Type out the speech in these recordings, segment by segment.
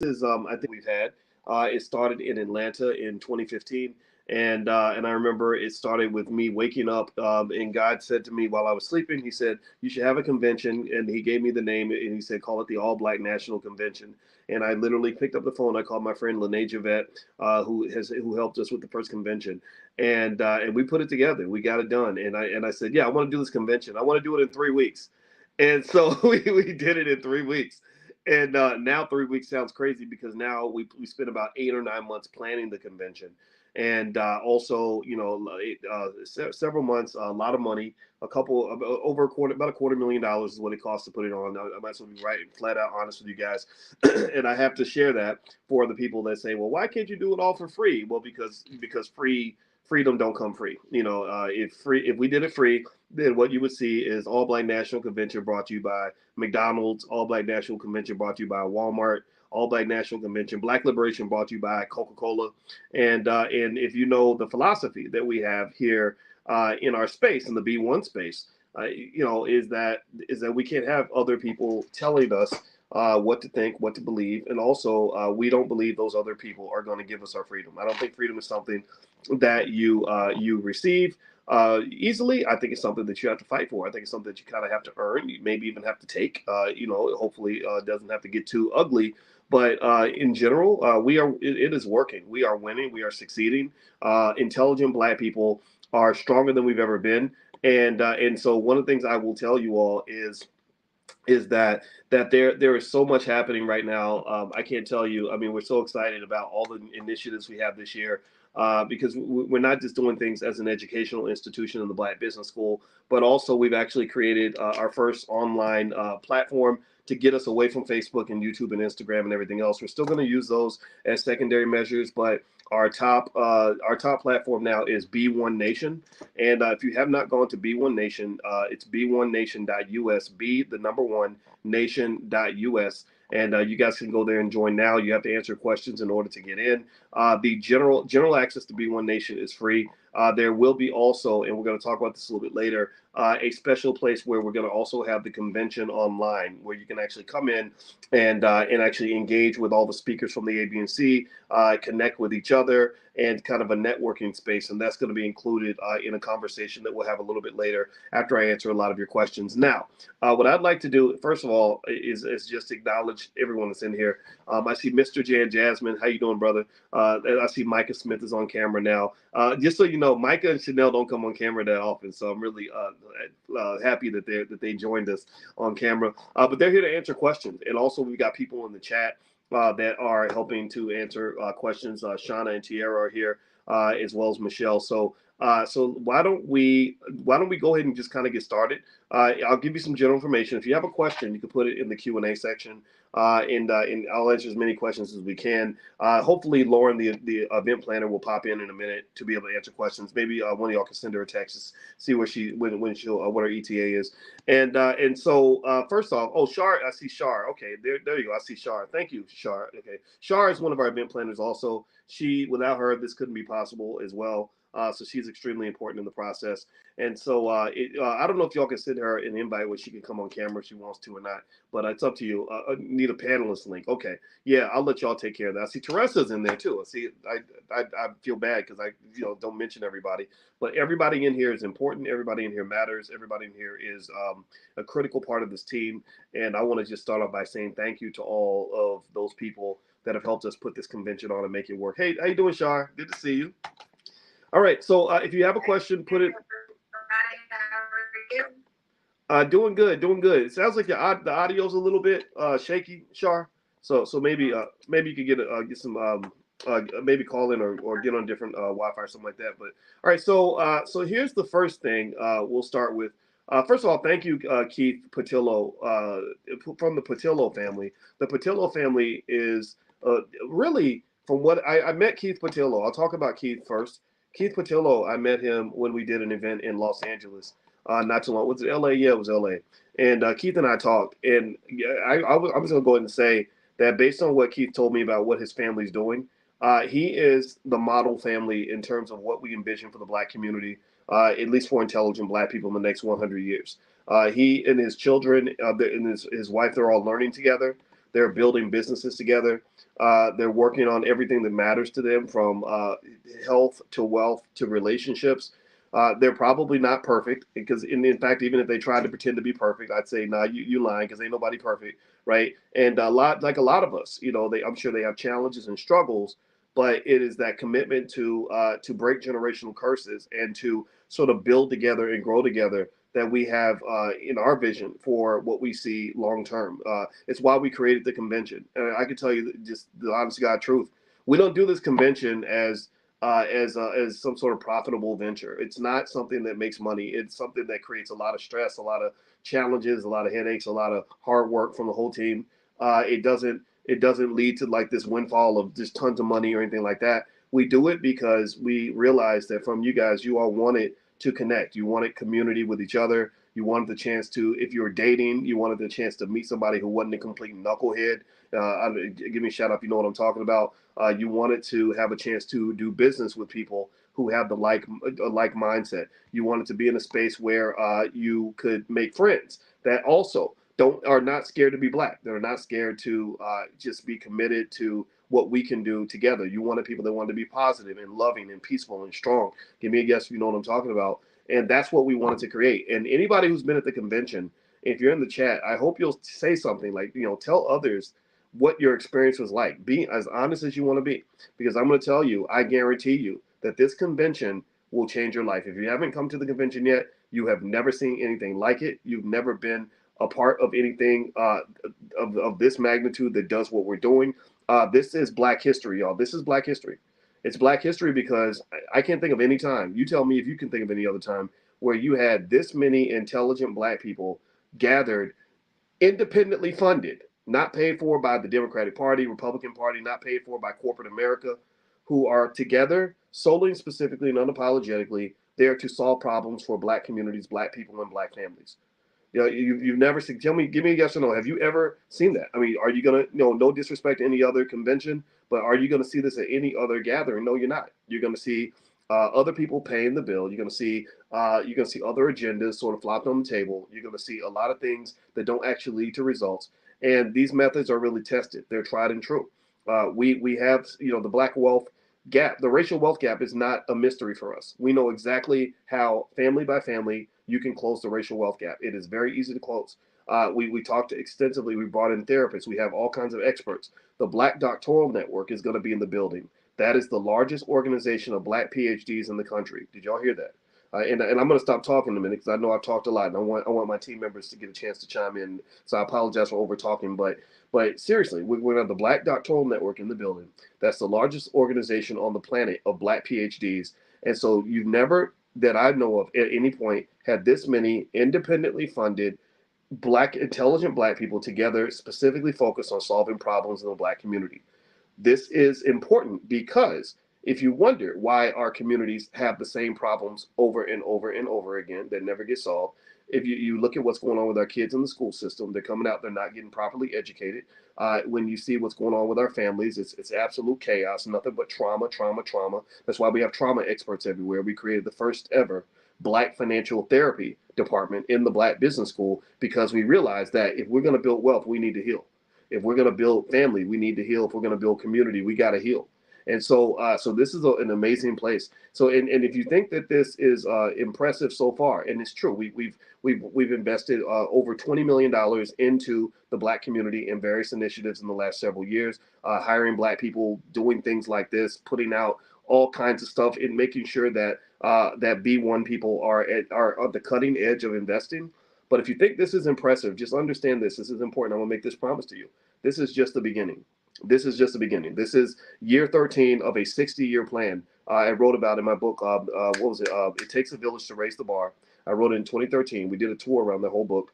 is I think we've had. It started in Atlanta in 2015, and I remember it started with me waking up, and God said to me while I was sleeping, He said you should have a convention, and He gave me the name, and He said call it the All Black National Convention. And I literally picked up the phone. I called my friend Lene Javette, who helped us with the first convention, and we put it together. We got it done, and I said, yeah, I want to do this convention. I want to do it in 3 weeks. And so we did it in 3 weeks. And now 3 weeks sounds crazy because now we spent about 8 or 9 months planning the convention, and also several months, a lot of money, over about $250,000 is what it costs to put it on. I might as well be right flat out honest with you guys, and I have to share that for the people that say, well, why can't you do it all for free? Well, because freedom don't come free. If we did it free, then what you would see is All Black National Convention brought to you by McDonald's, All Black National Convention brought to you by Walmart, All Black National Convention, Black Liberation brought to you by Coca-Cola, and if you know the philosophy that we have here in our space, in the B1 space, is that we can't have other people telling us what to think, what to believe, and also we don't believe those other people are going to give us our freedom. I don't think freedom is something that you receive easily. I think it's something that you have to fight for. I think it's something that you kind of have to earn. You maybe even have to take. Hopefully, it doesn't have to get too ugly. But in general, it is working. We are winning. We are succeeding. Intelligent Black people are stronger than we've ever been. And so one of the things I will tell you all is that there is so much happening right now. I can't tell you. I mean, we're so excited about all the initiatives we have this year because we're not just doing things as an educational institution in the Black Business School, but also we've actually created our first online platform to get us away from Facebook and YouTube and Instagram and everything else. We're still going to use those as secondary measures, but our top platform now is B1 Nation. And if you have not gone to B1 Nation, it's b1nation.us, B the number one nation.us. And you guys can go there and join now. You have to answer questions in order to get in. The general access to B1 Nation is free. There will be also, and we're going to talk about this a little bit later, a special place where we're going to also have the convention online, where you can actually come in and actually engage with all the speakers from the ABNC, connect with each other, and kind of a networking space. And that's going to be included in a conversation that we'll have a little bit later after I answer a lot of your questions. Now, what I'd like to do, first of all, is just acknowledge everyone that's in here. I see Mr. Jan Jasmine. How you doing, brother? I see Micah Smith is on camera now. Just so you know, Micah and Chanel don't come on camera that often, so I'm really happy that they joined us on camera. But they're here to answer questions, and also we've got people in the chat that are helping to answer questions. Shauna and Tierra are here, as well as Michelle. So why don't we go ahead and just kind of get started? I'll give you some general information. If you have a question, you can put it in the Q&A section, and I'll answer as many questions as we can. Hopefully, Lauren, the event planner, will pop in a minute to be able to answer questions. Maybe one of y'all can send her a text to see what what her ETA is. And so first off, Shar, I see Shar. Okay, there you go. I see Shar. Thank you, Shar. Okay, Shar is one of our event planners. Also, without her, this couldn't be possible as well. So she's extremely important in the process. And so I don't know if y'all can send her an invite where she can come on camera if she wants to or not, but it's up to you. Need a panelist link. Okay. Yeah, I'll let y'all take care of that. I see Teresa's in there too. I feel bad because I don't mention everybody, but everybody in here is important. Everybody in here matters. Everybody in here is a critical part of this team. And I want to just start off by saying thank you to all of those people that have helped us put this convention on and make it work. Hey, how you doing, Shar? Good to see you. All right, so if you have a question, put it. Doing good, doing good. It sounds like the audio's a little bit shaky, Shar. So maybe you could get some maybe call in or get on different Wi-Fi or something like that. But all right, so here's the first thing we'll start with. First of all, thank you, Keith Patillo, from the Patillo family. The Patillo family is really, from what I met Keith Patillo. I'll talk about Keith first. Keith Patillo, I met him when we did an event in Los Angeles not too long. Was it LA? Yeah, it was LA. And Keith and I talked, and I'm just going to go ahead and say that based on what Keith told me about what his family's doing, he is the model family in terms of what we envision for the Black community, at least for intelligent Black people in the next 100 years. He and his children and his wife, they're all learning together. They're building businesses together. They're working on everything that matters to them, from health to wealth to relationships. They're probably not perfect, because in fact, even if they tried to pretend to be perfect, I'd say, nah, you lying, because ain't nobody perfect, right? And a lot of us, I'm sure they have challenges and struggles, but it is that commitment to break generational curses and to sort of build together and grow together that we have in our vision for what we see long term. It's why we created the convention. And I can tell you just the honest to God truth. We don't do this convention as some sort of profitable venture. It's not something that makes money. It's something that creates a lot of stress, a lot of challenges, a lot of headaches, a lot of hard work from the whole team. It doesn't lead to like this windfall of just tons of money or anything like that. We do it because we realize that from you guys, you all wanted to connect. You wanted community with each other. You wanted the chance to, if you were dating, you wanted the chance to meet somebody who wasn't a complete knucklehead. Give me a shout out if you know what I'm talking about. You wanted to have a chance to do business with people who have the like mindset. You wanted to be in a space where you could make friends that also are not scared to be black. They're not scared to just be committed to what we can do together. You wanted people that wanted to be positive and loving and peaceful and strong. Give me a guess if you know what I'm talking about. And that's what we wanted to create. And anybody who's been at the convention, if you're in the chat, I hope you'll say something like, tell others what your experience was like. Be as honest as you want to be, because I'm going to tell you, I guarantee you that this convention will change your life. If you haven't come to the convention yet, you have never seen anything like it. You've never been a part of anything of this magnitude that does what we're doing. This is Black history, y'all. This is Black history. It's Black history because I can't think of any time. You tell me if you can think of any other time where you had this many intelligent Black people gathered, independently funded, not paid for by the Democratic Party, Republican Party, not paid for by corporate America, who are together solely and specifically and unapologetically there to solve problems for Black communities, Black people, and Black families. You've never seen. Tell me, give me a yes or no. Have you ever seen that? I mean, are you gonna, no disrespect to any other convention, but are you gonna see this at any other gathering? No, you're not. You're gonna see other people paying the bill. You're gonna see other agendas sort of flopped on the table. You're gonna see a lot of things that don't actually lead to results. And these methods are really tested. They're tried and true. We have, the Black wealth gap, the racial wealth gap is not a mystery for us. We know exactly how, family by family, you can close the racial wealth gap. It is very easy to close. We talked extensively. We brought in therapists. We have all kinds of experts. The Black Doctoral Network is going to be in the building. That is the largest organization of Black PhDs in the country. Did y'all hear that? And I'm going to stop talking in a minute because I know I've talked a lot, and I want my team members to get a chance to chime in. So I apologize for over talking, but seriously, we're going to have the Black Doctoral Network in the building. That's the largest organization on the planet of Black PhDs. And so you've never, that I know of at any point, had this many independently funded Black, intelligent Black people together, specifically focused on solving problems in the Black community. This is important because if you wonder why our communities have the same problems over and over and over again that never get solved, if you look at what's going on with our kids in the school system, they're coming out, they're not getting properly educated. When you see what's going on with our families, it's absolute chaos, nothing but trauma, trauma, trauma. That's why we have trauma experts everywhere. We created the first ever Black financial therapy department in the Black business school because we realized that if we're going to build wealth, we need to heal. If we're going to build family, we need to heal. If we're going to build community, we got to heal. And so this is an amazing place. So, and if you think that this is impressive so far, and it's true, we've invested over $20 million into the Black community in various initiatives in the last several years, hiring Black people, doing things like this, putting out all kinds of stuff, and making sure that that B1 people are at the cutting edge of investing. But if you think this is impressive, just understand this. This is important. I'm gonna make this promise to you. This is just the beginning. This is just the beginning. This is year 13 of a 60-year plan. I wrote about in my book. What was it? It Takes a Village to Raise the Bar. I wrote it in 2013. We did a tour around the whole book,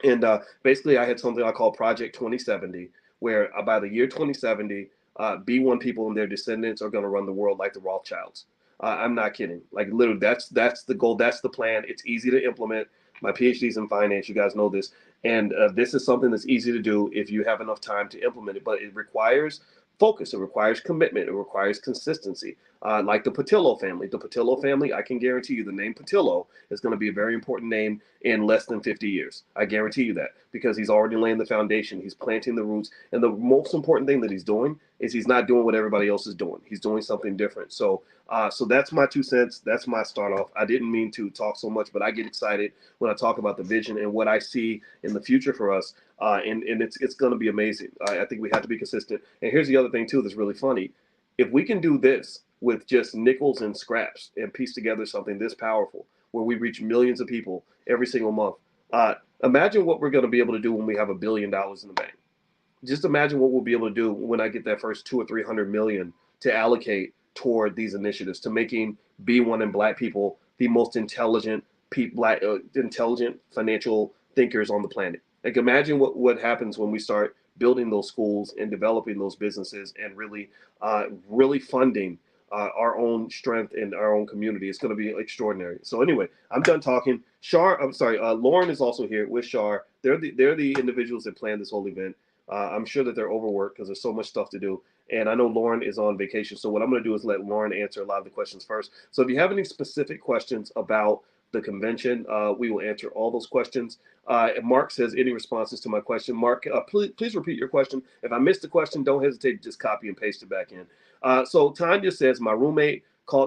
and basically, I had something I call Project 2070, where by the year 2070, B1 people and their descendants are going to run the world like the Rothschilds. I'm not kidding. Like literally, that's the goal. That's the plan. It's easy to implement. My PhD's in finance. You guys know this. And this is something that's easy to do if you have enough time to implement it. But it requires focus. It requires commitment. It requires consistency. like the Patillo family. The Patillo family, I can guarantee you the name Patillo is going to be a very important name in less than 50 years. I guarantee you that, because he's already laying the foundation. He's planting the roots. And the most important thing that he's doing is he's not doing what everybody else is doing. He's doing something different. So that's my 2 cents. That's my start off. I didn't mean to talk so much, but I get excited when I talk about the vision and what I see in the future for us. And it's going to be amazing. I think we have to be consistent. And here's the other thing too that's really funny. If we can do this with just nickels and scraps and piece together something this powerful, where we reach millions of people every single month, imagine what we're going to be able to do when we have $1 billion in the bank. Just imagine what we'll be able to do when I get that first 200 or 300 million to allocate toward these initiatives, to making B1 and Black people the most intelligent intelligent financial thinkers on the planet. Like, imagine what happens when we start building those schools and developing those businesses and really funding our own strength and our own community. It's going to be extraordinary. So anyway, I'm done talking. Lauren is also here with Shar. They're the individuals that planned this whole event. I'm sure that they're overworked because there's so much stuff to do. And I know Lauren is on vacation. So what I'm going to do is let Lauren answer a lot of the questions first. So if you have any specific questions about the convention, we will answer all those questions. Mark says, any responses to my question? Mark, please repeat your question. If I missed the question, don't hesitate to just copy and paste it back in. So Tanya says, my roommate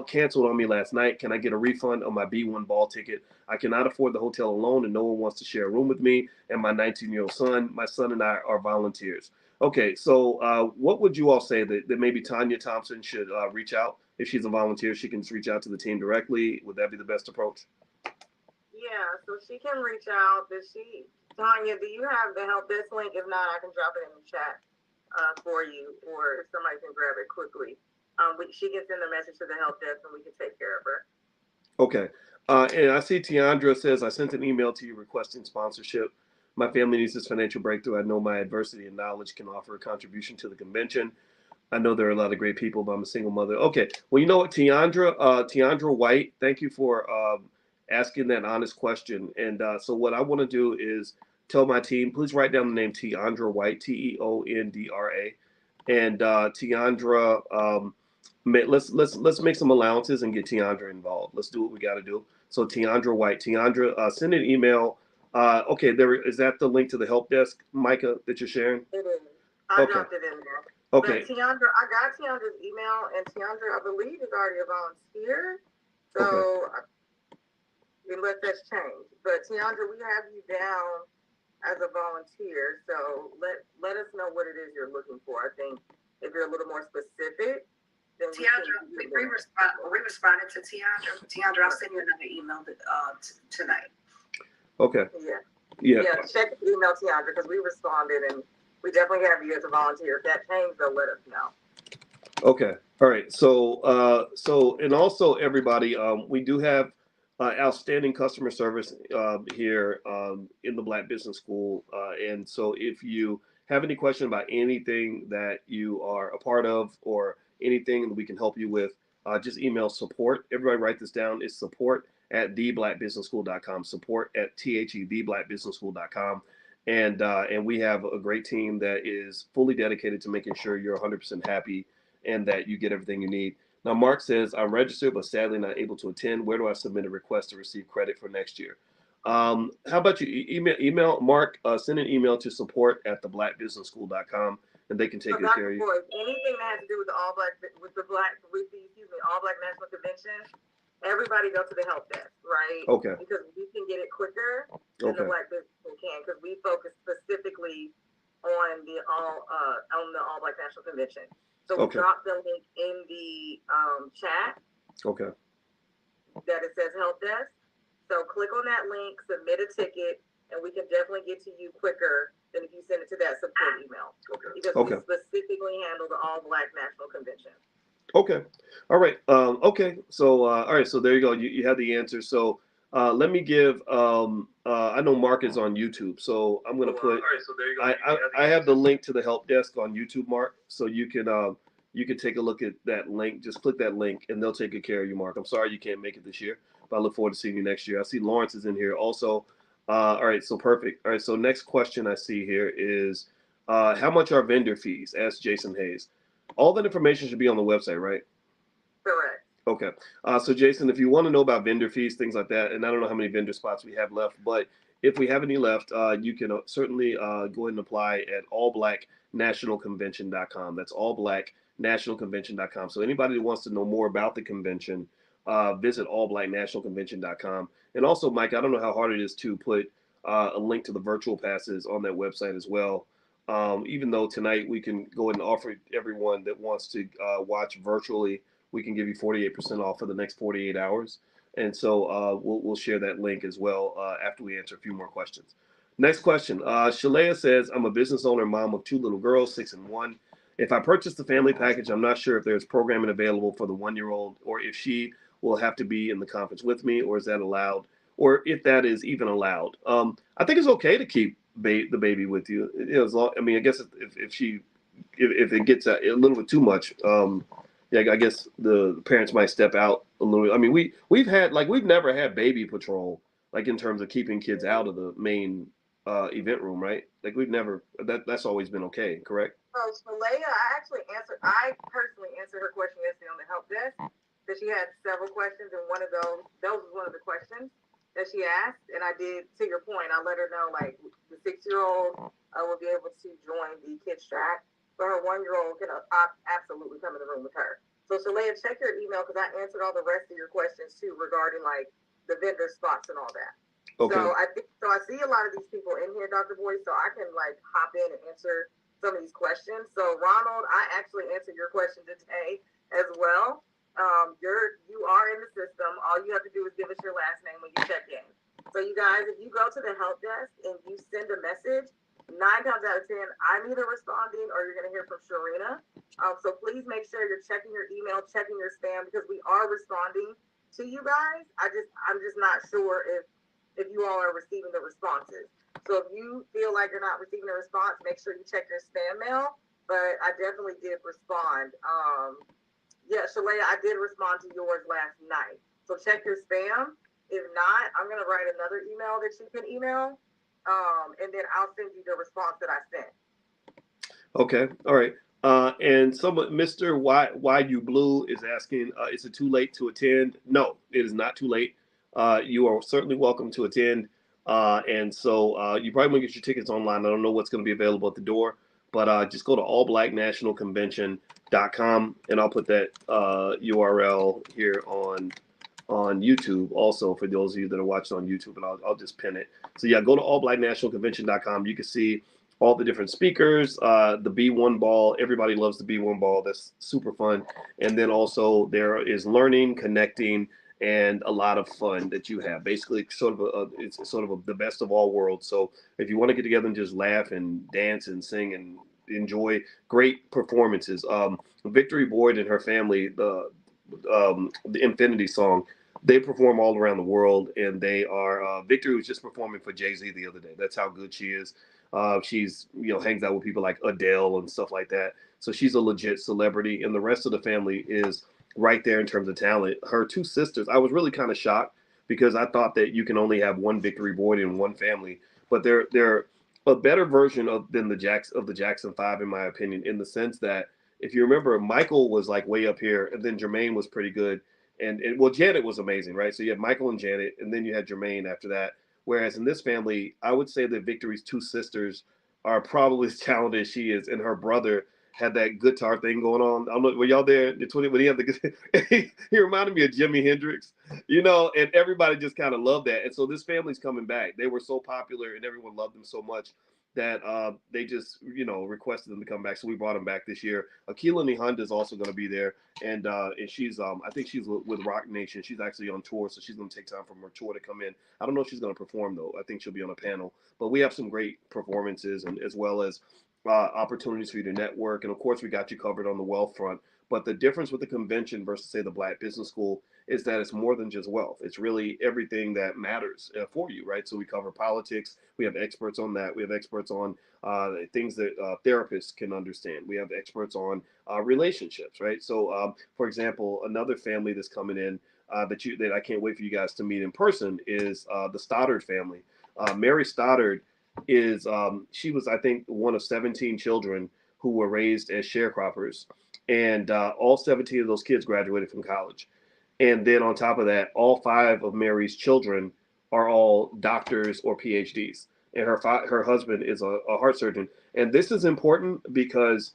canceled on me last night. Can I get a refund on my B1 ball ticket? I cannot afford the hotel alone, and no one wants to share a room with me and my 19-year-old son. My son and I are volunteers. Okay, so what would you all say that maybe Tanya Thompson should reach out? If she's a volunteer, she can reach out to the team directly. Would that be the best approach? Yeah, so she can reach out. Tanya, do you have the help desk link? If not, I can drop it in the chat for you, or if somebody can grab it quickly. She can send a message to the help desk and we can take care of her. Okay. And I see Tiandra says, I sent an email to you requesting sponsorship. My family needs this financial breakthrough. I know my adversity and knowledge can offer a contribution to the convention. I know there are a lot of great people, but I'm a single mother. Okay. Well, you know what, Tiandra White, thank you for asking that honest question. And so what I want to do is tell my team, please write down the name Tiandra White, Teondra. And Tiandra, let's make some allowances and get Tiandra involved. Let's do what we got to do. So Tiandra White, send an email. Okay, is that the link to the help desk, Micah, that you're sharing? It is. I dropped it in there. Okay. But Tiandra, I got Tiandra's email, and Tiandra, I believe, is already a volunteer. So unless that's changed. But Tiandra, we have you down as a volunteer. So let us know what it is you're looking for. I think if you're a little more specific, then Tiandra, we responded to Tiandra. Tiandra, I'll send you another email tonight. Okay. Yeah. Check the email, Tiandra, because we responded, and we definitely have you as a volunteer. If that changed, they'll let us know. Okay. All right. So and also everybody, we do have outstanding customer service here in the Black Business School. And so if you have any question about anything that you are a part of or anything that we can help you with, just email support. Everybody write this down. It's support@theblackbusinessschool.com. Support@theblackbusinessschool.com. And we have a great team that is fully dedicated to making sure you're 100% happy and that you get everything you need. Now, Mark says, I'm registered, but sadly not able to attend. Where do I submit a request to receive credit for next year? How about you email Mark, send an email to support@theblackbusinessschool.com, and they can take good care of you. Anything that has to do with the All Black National Convention, everybody go to the help desk, right? Okay. Because we can get it quicker than the Black Business School can, because we focus specifically on the All Black National Convention. So we dropped the link in the chat. Okay. That it says help desk. So click on that link, submit a ticket, and we can definitely get to you quicker than if you send it to that support email. Because we specifically handle the All Black National Convention. Okay. All right. Okay. So all right. So there you go. You have the answer. So let me give. I know Mark is on YouTube, so I'm gonna put. All right. So there you go. I have the link to the help desk on YouTube, Mark. So you can take a look at that link. Just click that link, and they'll take good care of you, Mark. I'm sorry you can't make it this year, but I look forward to seeing you next year. I see Lawrence is in here also. All right. So perfect. All right. So next question I see here is, how much are vendor fees? Asked Jason Hayes. All that information should be on the website, right? Correct. Okay. So Jason, if you want to know about vendor fees, things like that, and I don't know how many vendor spots we have left, but if we have any left, you can certainly go ahead and apply at allblacknationalconvention.com. That's allblacknationalconvention.com. So anybody that wants to know more about the convention, visit allblacknationalconvention.com. And also, Mike, I don't know how hard it is to put a link to the virtual passes on that website as well. Even though tonight we can go ahead and offer everyone that wants to watch virtually, we can give you 48% off for the next 48 hours. And so we'll share that link as well after we answer a few more questions. Next question. Shalea says, I'm a business owner, mom of 2 little girls, 6 and 1. If I purchase the family package, I'm not sure if there's programming available for the 1-year-old or if she will have to be in the conference with me, or is that allowed, or if that is even allowed. I think it's okay to keep the baby with you. As long, I mean, I guess if it gets a little bit too much, yeah, I guess the parents might step out a little. I mean, we've never had baby patrol, like in terms of keeping kids out of the main event room, right? Like we've never that's always been okay, correct? So Leia, I personally answered her question yesterday on the help desk, that she had several questions, and one of those was one of the questions that she asked, and I did, to your point, I let her know like the 6-year-old will be able to join the kids track, but her 1-year-old can absolutely come in the room with her. So Shalea, check your email because I answered all the rest of your questions too regarding like the vendor spots and all that. Okay. So I see a lot of these people in here, Dr. Boyce, so I can like hop in and answer some of these questions. So Ronald, I actually answered your question today as well. You are in the system. All you have to do is give us your last name when you check in. So you guys, if you go to the help desk and you send a message, 9 times out of 10, I'm either responding or you're going to hear from Sharina. So please make sure you're checking your email, checking your spam, because we are responding to you guys. I'm just not sure if you all are receiving the responses. So if you feel like you're not receiving a response, make sure you check your spam mail. But I definitely did respond. Yeah, Shalea, I did respond to yours last night. So check your spam. If not, I'm going to write another email that you can email. And then I'll send you the response that I sent. Okay. All right. And Mr. Why You Blue is asking, is it too late to attend? No, it is not too late. You are certainly welcome to attend. And so you probably want to get your tickets online. I don't know what's going to be available at the door, but just go to allblacknationalconvention.com, and I'll put that URL here on YouTube also for those of you that are watching on YouTube, and I'll just pin it. So yeah, go to allblacknationalconvention.com. You can see all the different speakers, the B1 ball. Everybody loves the B1 ball. That's super fun. And then also there is learning, connecting, and a lot of fun that you have. Basically, it's sort of the best of all worlds. So if you want to get together and just laugh and dance and sing and enjoy great performances, Victory Boyd and her family, the Infinity Song, they perform all around the world, and they are Victory was just performing for Jay-Z the other day. That's how good she is. She's hangs out with people like Adele and stuff like that. So she's a legit celebrity, and the rest of the family is right there in terms of talent. Her 2 sisters, I was really kind of shocked because I thought that you can only have one Victory Boyd in one family, but they're a better version than the Jackson 5 in my opinion, in the sense that if you remember, Michael was like way up here, and then Jermaine was pretty good. And Janet was amazing, right? So you had Michael and Janet, and then you had Jermaine after that. Whereas in this family, I would say that Victory's 2 sisters are probably as talented as she is, and her brother had that guitar thing going on. I don't know, were y'all there? When he had the he reminded me of Jimi Hendrix, and everybody just kind of loved that. And so this family's coming back. They were so popular, and everyone loved them so much that they just requested them to come back. So we brought them back this year. Akila Nihanda is also going to be there, and she's I think she's with Rock Nation. She's actually on tour, so she's going to take time from her tour to come in. I don't know if she's going to perform though. I think she'll be on a panel. But we have some great performances, and as well as opportunities for you to network, and of course we got you covered on the wealth front. But the difference with the convention versus say the Black Business School is that it's more than just wealth. It's really everything that matters for you, right? So we cover politics. We have experts on that. We have experts on things that therapists can understand. We have experts on relationships, right? So, for example, another family that's coming in that I can't wait for you guys to meet in person is the Stoddard family. Mary Stoddard is she was, I think, one of 17 children who were raised as sharecroppers. and all 17 of those kids graduated from college. And then on top of that, all 5 of Mary's children are all doctors or PhDs, and her husband is a heart surgeon. And this is important because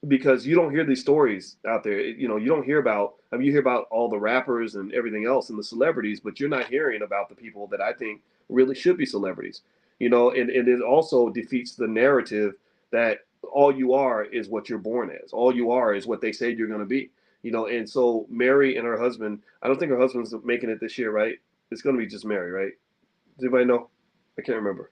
you don't hear these stories out there. You know, you don't hear about, I mean, you hear about all the rappers and everything else and the celebrities, but you're not hearing about the people that I think really should be celebrities. You know, and it also defeats the narrative that all you are is what you're born as. All you are is what they said you're going to be. You know, and so Mary and her husband, I don't think her husband's making it this year, right? It's going to be just Mary, right? Does anybody know? I can't remember.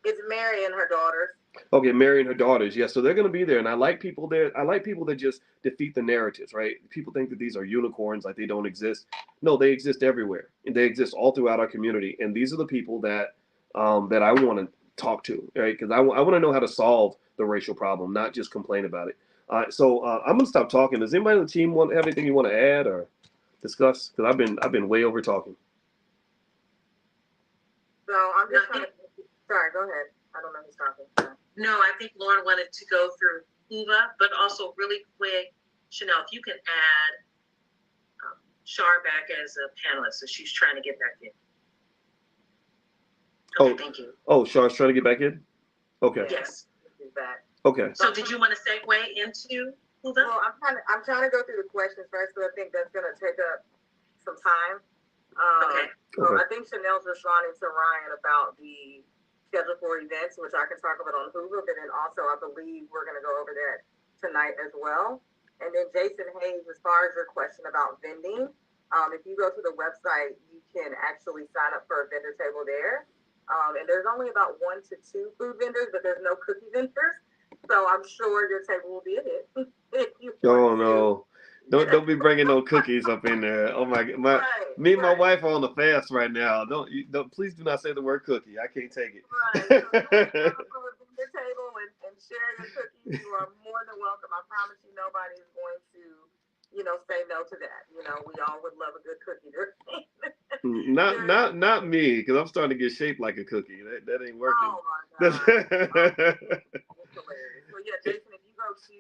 It's Mary and her daughters. Okay, Mary and her daughters. Yeah, so they're going to be there, and I like people there. I like people that just defeat the narratives, right? People think that these are unicorns, like they don't exist. No, they exist everywhere, and they exist all throughout our community. And these are the people that that I want to talk to, right? Because I want to know how to solve the racial problem, not just complain about it. So I'm going to stop talking. Does anybody on the team have anything you want to add or discuss? Because I've been way over talking. So I'm just trying to. Sorry, go ahead. I don't know who's talking. No, I think Lauren wanted to go through Hoova, but also really quick, Chanel, if you can add Shar back as a panelist, so she's trying to get back in. Okay, thank you. Oh, Char's trying to get back in? Okay. Yes. She's back. Okay. So did you want to segue into Hoova? Well, I'm trying to go through the questions first, but I think that's going to take up some time. Okay. So I think Chanel's responding to Ryan about the schedule for events, which I can talk about on Hoova, but then also I believe we're going to go over that tonight as well. And then Jason Hayes, as far as your question about vending, if you go to the website, you can actually sign up for a vendor table there. And there's only about 1 to 2 food vendors, but there's no cookie vendors. So I'm sure your table will be a hit. Oh no. Don't be bringing no cookies up in there. Oh my God. Me and my wife are on the fast right now. Don't please do not say the word cookie. I can't take it. Right. So your table and share your cookies. You are more than welcome. I promise you nobody is going to, say no to that. We all would love a good cookie. Not me, because I'm starting to get shaped like a cookie. That ain't working. Oh my God. That's hilarious. So yeah, Jason, if you go to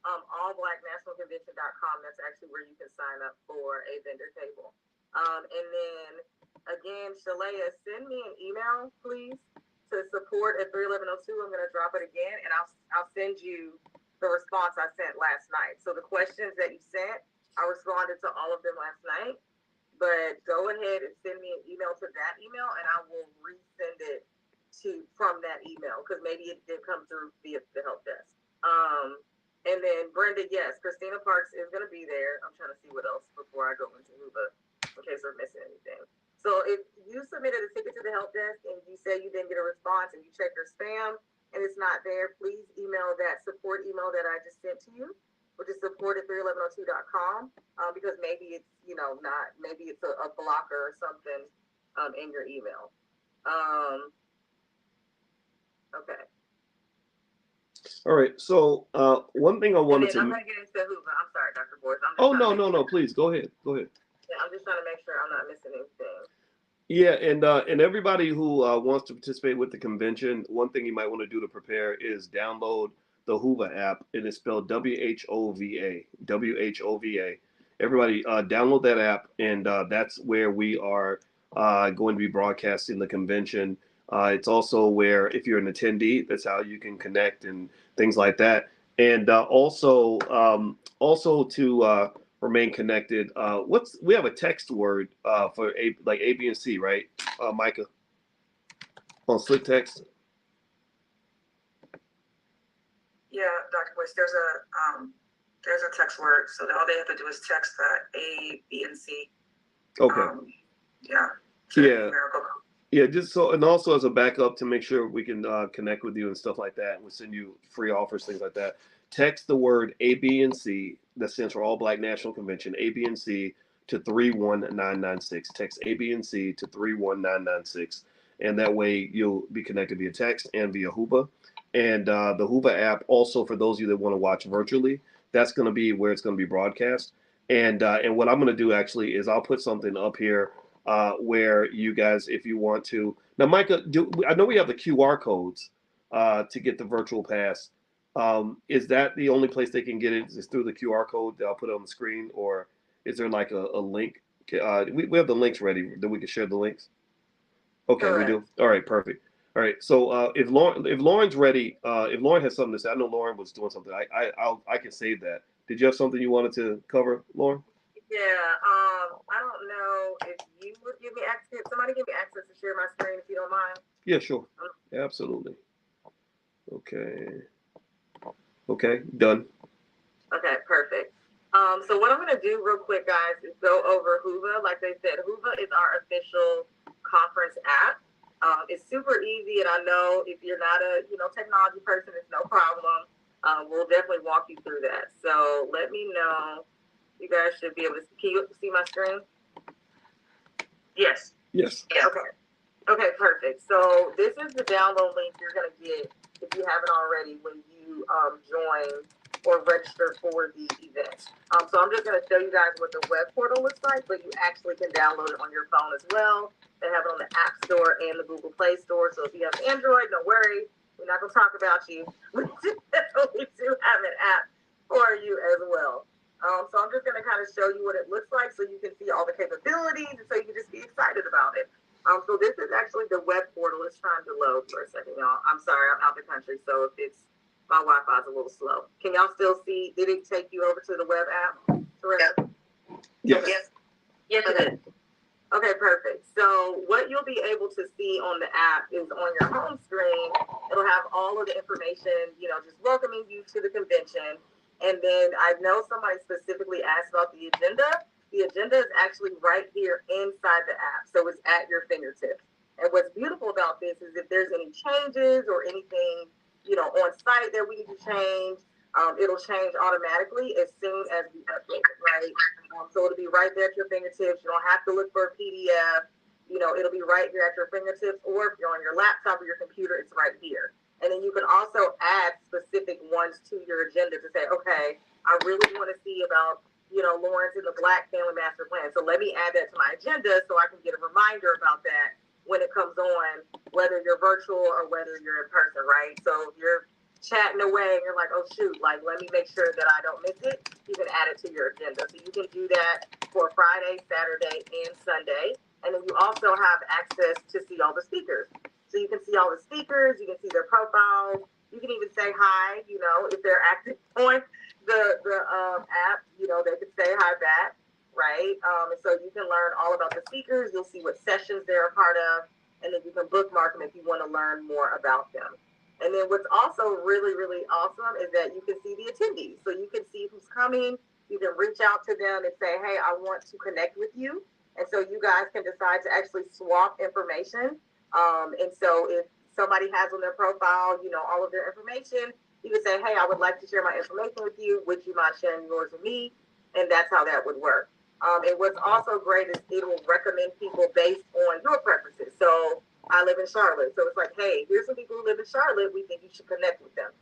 allblacknationalconvention.com, that's actually where you can sign up for a vendor table. And then again, Shalea, send me an email, please, to support at 31102. I'm going to drop it again, and I'll send you the response I sent last night. So the questions that you sent, I responded to all of them last night. But go ahead and send me an email to that email, and I will resend it from that email, because maybe it did come through via the help desk. And then Brenda, yes, Christina Parks is going to be there. I'm trying to see what else before I go into Hoova, in case we're missing anything. So if you submitted a ticket to the help desk and you say you didn't get a response and you check your spam and it's not there, please email that support email that I just sent to you, which is support@31102.com, because maybe it's, not, maybe it's a blocker or something in your email. Okay. All right. So one thing I wanted to. I'm going to get into Hoova. I'm sorry, Dr. Boyce. No. Please go ahead. Yeah, I'm just trying to make sure I'm not missing anything. Yeah, and everybody who wants to participate with the convention, one thing you might want to do to prepare is download the Hoova app, and it's spelled WHOVA. WHOVA. Everybody download that app, and that's where we are going to be broadcasting the convention. It's also where, if you're an attendee, that's how you can connect and things like that. And also to remain connected. We have a text word for A B and C, right, Micah? On Slick Text. Yeah, Dr. Boyce, there's a text word, so all they have to do is text A, B, and C. Okay. Yeah. Yeah, just so, and also as a backup to make sure we can connect with you and stuff like that. We'll send you free offers, things like that. Text the word A, B, and C, that stands for All Black National Convention, A, B, and C, to 31996. Text A, B, and C to 31996. And that way you'll be connected via text and via Hoova. And the Hoova app, also for those of you that want to watch virtually, that's going to be where it's going to be broadcast. And what I'm going to do actually is I'll put something up here where you guys, if you want to. Now, Micah, I know we have the QR codes to get the virtual pass. Is that the only place they can get it? Is through the QR code that I'll put on the screen, or is there like a link? We have the links ready. That we can share the links. Okay, we Correct. do. All right, perfect. All right. So if Lauren's ready, if Lauren has something to say, I know Lauren was doing something. I can save that. Did you have something you wanted to cover, Lauren? Yeah, I don't know if you would give me access. Somebody give me access to share my screen if you don't mind. Yeah, sure. Absolutely. Okay. Okay, done. Okay, perfect. So what I'm gonna do real quick, guys, is go over Hoova. Like they said, Hoova is our official conference app. It's super easy, and I know if you're not a technology person, it's no problem. We'll definitely walk you through that. So let me know. You guys should be able to. Can you see my screen? Yes. Yes. Yeah. Okay. Okay, perfect. So this is the download link you're going to get if you haven't already when you join or register for the event. So I'm just going to show you guys what the web portal looks like, but you actually can download it on your phone as well. They have it on the App Store and the Google Play Store. So if you have Android, don't worry. We're not going to talk about you. We do have an app for you as well. So I'm just going to kind of show you what it looks like so you can see all the capabilities and so you can just be excited about it. So this is actually the web portal. It's trying to load for a second, y'all. I'm sorry, I'm out the country, so if it's my Wi-Fi is a little slow. Can y'all still see? Did it take you over to the web app? Correct? Yes. Okay. Yes, it Okay. is. Okay, perfect. So what you'll be able to see on the app is on your home screen, it'll have all of the information, just welcoming you to the convention. And then I know somebody specifically asked about the agenda. The agenda is actually right here inside the app. So it's at your fingertips. And what's beautiful about this is if there's any changes or anything, on site that we need to change, it'll change automatically as soon as we update it, right? So it'll be right there at your fingertips. You don't have to look for a PDF. It'll be right here at your fingertips, or if you're on your laptop or your computer, it's right here. And then you can also add specific ones to your agenda to say, okay, I really want to see about, Lawrence and the Black Family Master Plan. So let me add that to my agenda so I can get a reminder about that when it comes on, whether you're virtual or whether you're in person, right? So if you're chatting away and you're like, oh shoot, like let me make sure that I don't miss it, you can add it to your agenda. So you can do that for Friday, Saturday, and Sunday. And then you also have access to see all the speakers. So you can see all the speakers, you can see their profiles, you can even say hi, if they're active on the app, they can say hi back, right? And so you can learn all about the speakers, you'll see what sessions they're a part of, and then you can bookmark them if you want to learn more about them. And then what's also really, really awesome is that you can see the attendees. So you can see who's coming. You can reach out to them and say, hey, I want to connect with you. And so you guys can decide to actually swap information. And so if somebody has on their profile, all of their information, you can say, hey, I would like to share my information with you. Would you mind sharing yours with me? And that's how that would work. And what's also great is it will recommend people based on your preferences. So I live in Charlotte. So it's like, hey, here's some people who live in Charlotte. We think you should connect with them.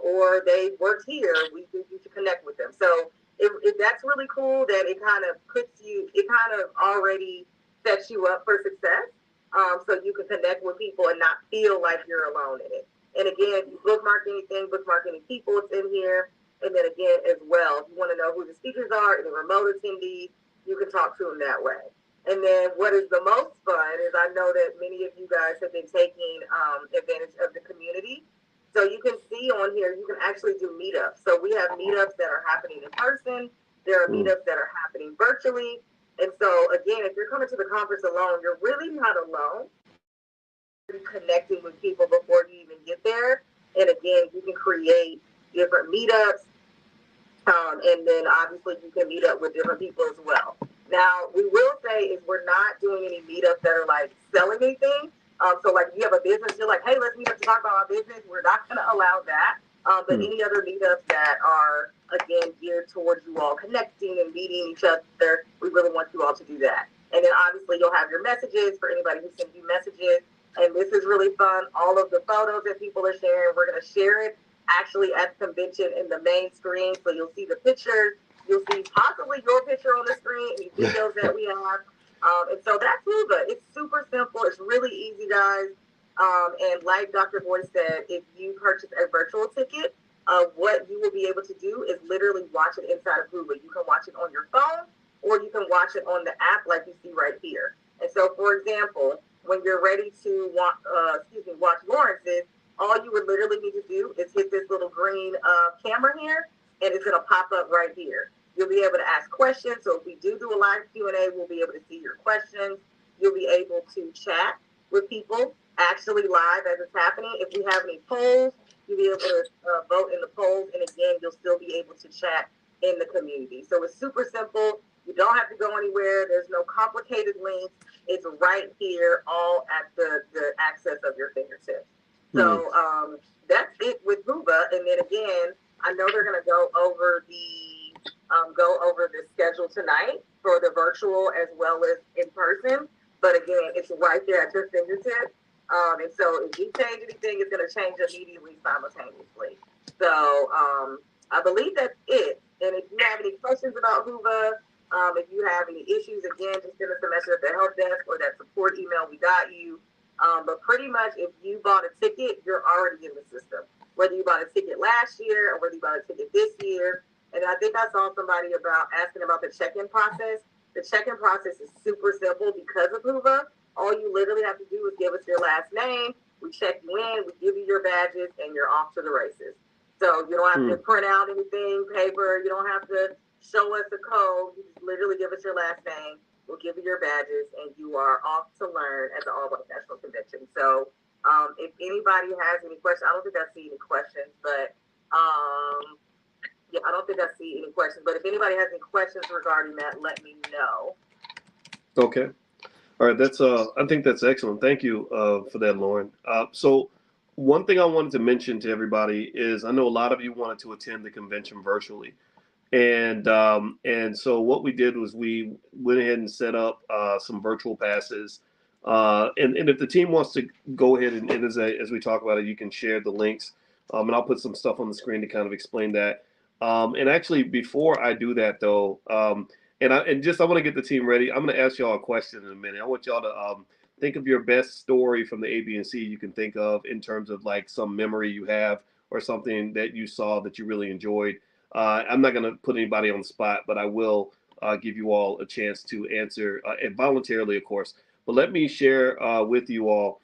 Or they work here. We think you should connect with them. So if that's really cool that it kind of already sets you up for success. So you can connect with people and not feel like you're alone in it. And again, if you bookmark anything, bookmark any people it's in here. And then again, as well, if you want to know who the speakers are, any remote attendees, you can talk to them that way. And then what is the most fun is I know that many of you guys have been taking advantage of the community. So you can see on here, you can actually do meetups. So we have meetups that are happening in person. There are meetups that are happening virtually. And so again, if you're coming to the conference alone, you're really not alone. You're connecting with people before you even get there. And again, you can create different meetups. And then obviously you can meet up with different people as well. Now, we will say is we're not doing any meetups that are like selling anything. So like if you have a business, you're like, hey, let's meet up to talk about our business. We're not going to allow that. But any other meetups that are, again, geared towards you all connecting and meeting each other, we really want you all to do that. And then obviously you'll have your messages for anybody who sends you messages. And this is really fun. All of the photos that people are sharing, we're going to share it actually at the convention in the main screen. So you'll see the pictures. You'll see possibly your picture on the screen, any videos that we have. And so that's Hoova. It's super simple. It's really easy, guys. And like Dr. Boyce said, if you purchase a virtual ticket, what you will be able to do is literally watch it inside of Hoova. You can watch it on your phone, or you can watch it on the app like you see right here. And so, for example, when you're ready to watch Lawrence's, all you would literally need to do is hit this little green camera here, and it's going to pop up right here. You'll be able to ask questions. So if we do a live Q&A, we'll be able to see your questions. You'll be able to chat with people actually live as it's happening. If we have any polls, you'll be able to vote in the polls. And again, you'll still be able to chat in the community. So it's super simple. You don't have to go anywhere. There's no complicated links. It's right here, all at the access of your fingertips. So that's it with Hoova. And then again, I know they're going to go over the schedule tonight for the virtual as well as in person. But again, it's right there at your fingertips. And so if you change anything, it's going to change immediately simultaneously. So I believe that's it. And if you have any questions about Hoova, if you have any issues, again, just send us a message at the help desk or that support email. We got you. But pretty much if you bought a ticket, you're already in the system. Whether you bought a ticket last year or whether you bought a ticket this year. And I think I saw somebody asking about the check-in process. The check-in process is super simple because of Hoova. All you literally have to do is give us your last name. We check you in, we give you your badges, and you're off to the races. So you don't have to print out anything, paper. You don't have to show us a code. You just literally give us your last name. We'll give you your badges, and you are off to learn at the All Black National Convention. So if anybody has any questions, I don't think I see any questions, but I don't think I see any questions. But if anybody has any questions regarding that, let me know. Okay. All right. That's I think that's excellent. Thank you for that, Lauren. So one thing I wanted to mention to everybody is I know a lot of you wanted to attend the convention virtually. And so what we did was we went ahead and set up some virtual passes. And if the team wants to go ahead and as we talk about it, you can share the links. And I'll put some stuff on the screen to kind of explain that. And actually, before I do that, though, I want to get the team ready. I'm going to ask y'all a question in a minute. I want y'all to think of your best story from the ABC you can think of in terms of like some memory you have or something that you saw that you really enjoyed. I'm not going to put anybody on the spot, but I will give you all a chance to answer and voluntarily, of course. But let me share with you all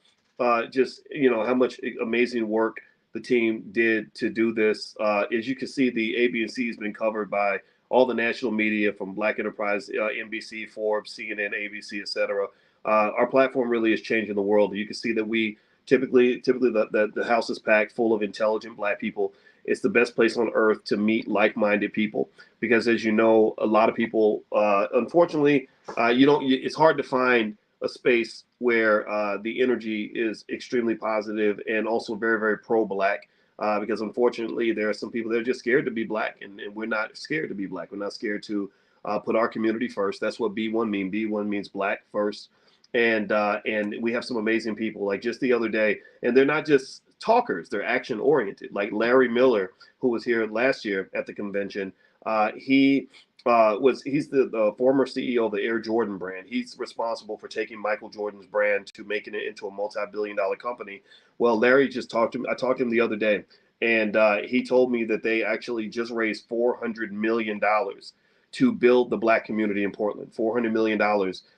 just how much amazing work the team did to do this. As you can see, the ABC has been covered by all the national media from Black Enterprise, NBC, Forbes, CNN, ABC, etc. Our platform really is changing the world. You can see that we typically the house is packed full of intelligent Black people. It's the best place on earth to meet like-minded people because, as you know, a lot of people, unfortunately, it's hard to find a space where the energy is extremely positive and also very, very pro-Black. Because unfortunately, there are some people that are just scared to be Black, and we're not scared to be Black. We're not scared to put our community first. That's what B1 means. B1 means Black first, and we have some amazing people. Like just the other day, and they're not just talkers; they're action oriented. Like Larry Miller, who was here last year at the convention. He's the former CEO of the Air Jordan brand. He's responsible for taking Michael Jordan's brand to making it into a multi-billion-dollar company. Well, Larry just talked to me. I talked to him the other day, and he told me that they actually just raised $400 million to build the Black community in Portland. $400 million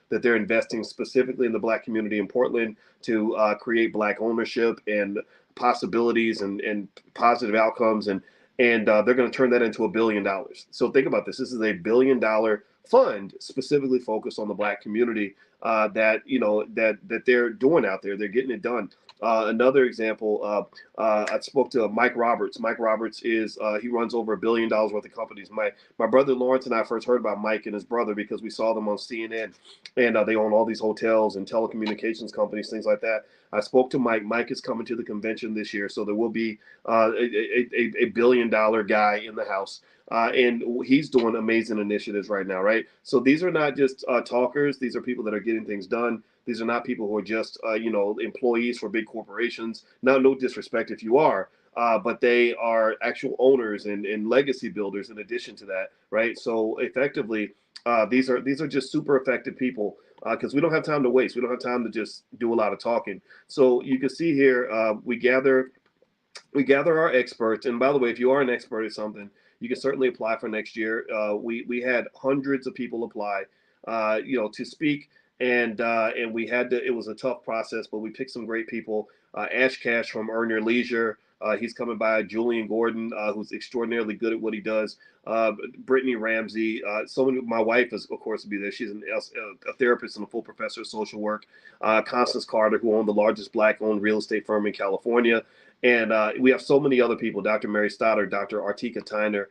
that they're investing specifically in the Black community in Portland to create Black ownership and possibilities and positive outcomes. And they're going to turn that into $1 billion. So think about this. This is $1 billion fund specifically focused on the Black community that they're doing out there. They're getting it done. Another example, I spoke to Mike Roberts. Mike Roberts he runs over $1 billion worth of companies. My brother Lawrence and I first heard about Mike and his brother because we saw them on CNN, and they own all these hotels and telecommunications companies, things like that. I spoke to Mike. Mike is coming to the convention this year, so there will be a $1 billion guy in the house. And he's doing amazing initiatives right now, right? So these are not just talkers. These are people that are getting things done. These are not people who are just, employees for big corporations. Now, no disrespect if you are, but they are actual owners and legacy builders in addition to that, right? So effectively, these are just super effective people because we don't have time to waste. We don't have time to just do a lot of talking. So you can see here, we gather we gather our experts. And by the way, if you are an expert at something, you can certainly apply for next year. We had hundreds of people apply, to speak, and we had to. It was a tough process, but we picked some great people. Ash Cash from Earn Your Leisure. He's coming by. Julian Gordon, who's extraordinarily good at what he does. Brittany Ramsey. My wife is, of course, to be there. She's a therapist and a full professor of social work. Constance Carter, who owned the largest Black-owned real estate firm in California. And we have so many other people, Dr. Mary Stoddard, Dr. Artika Tyner.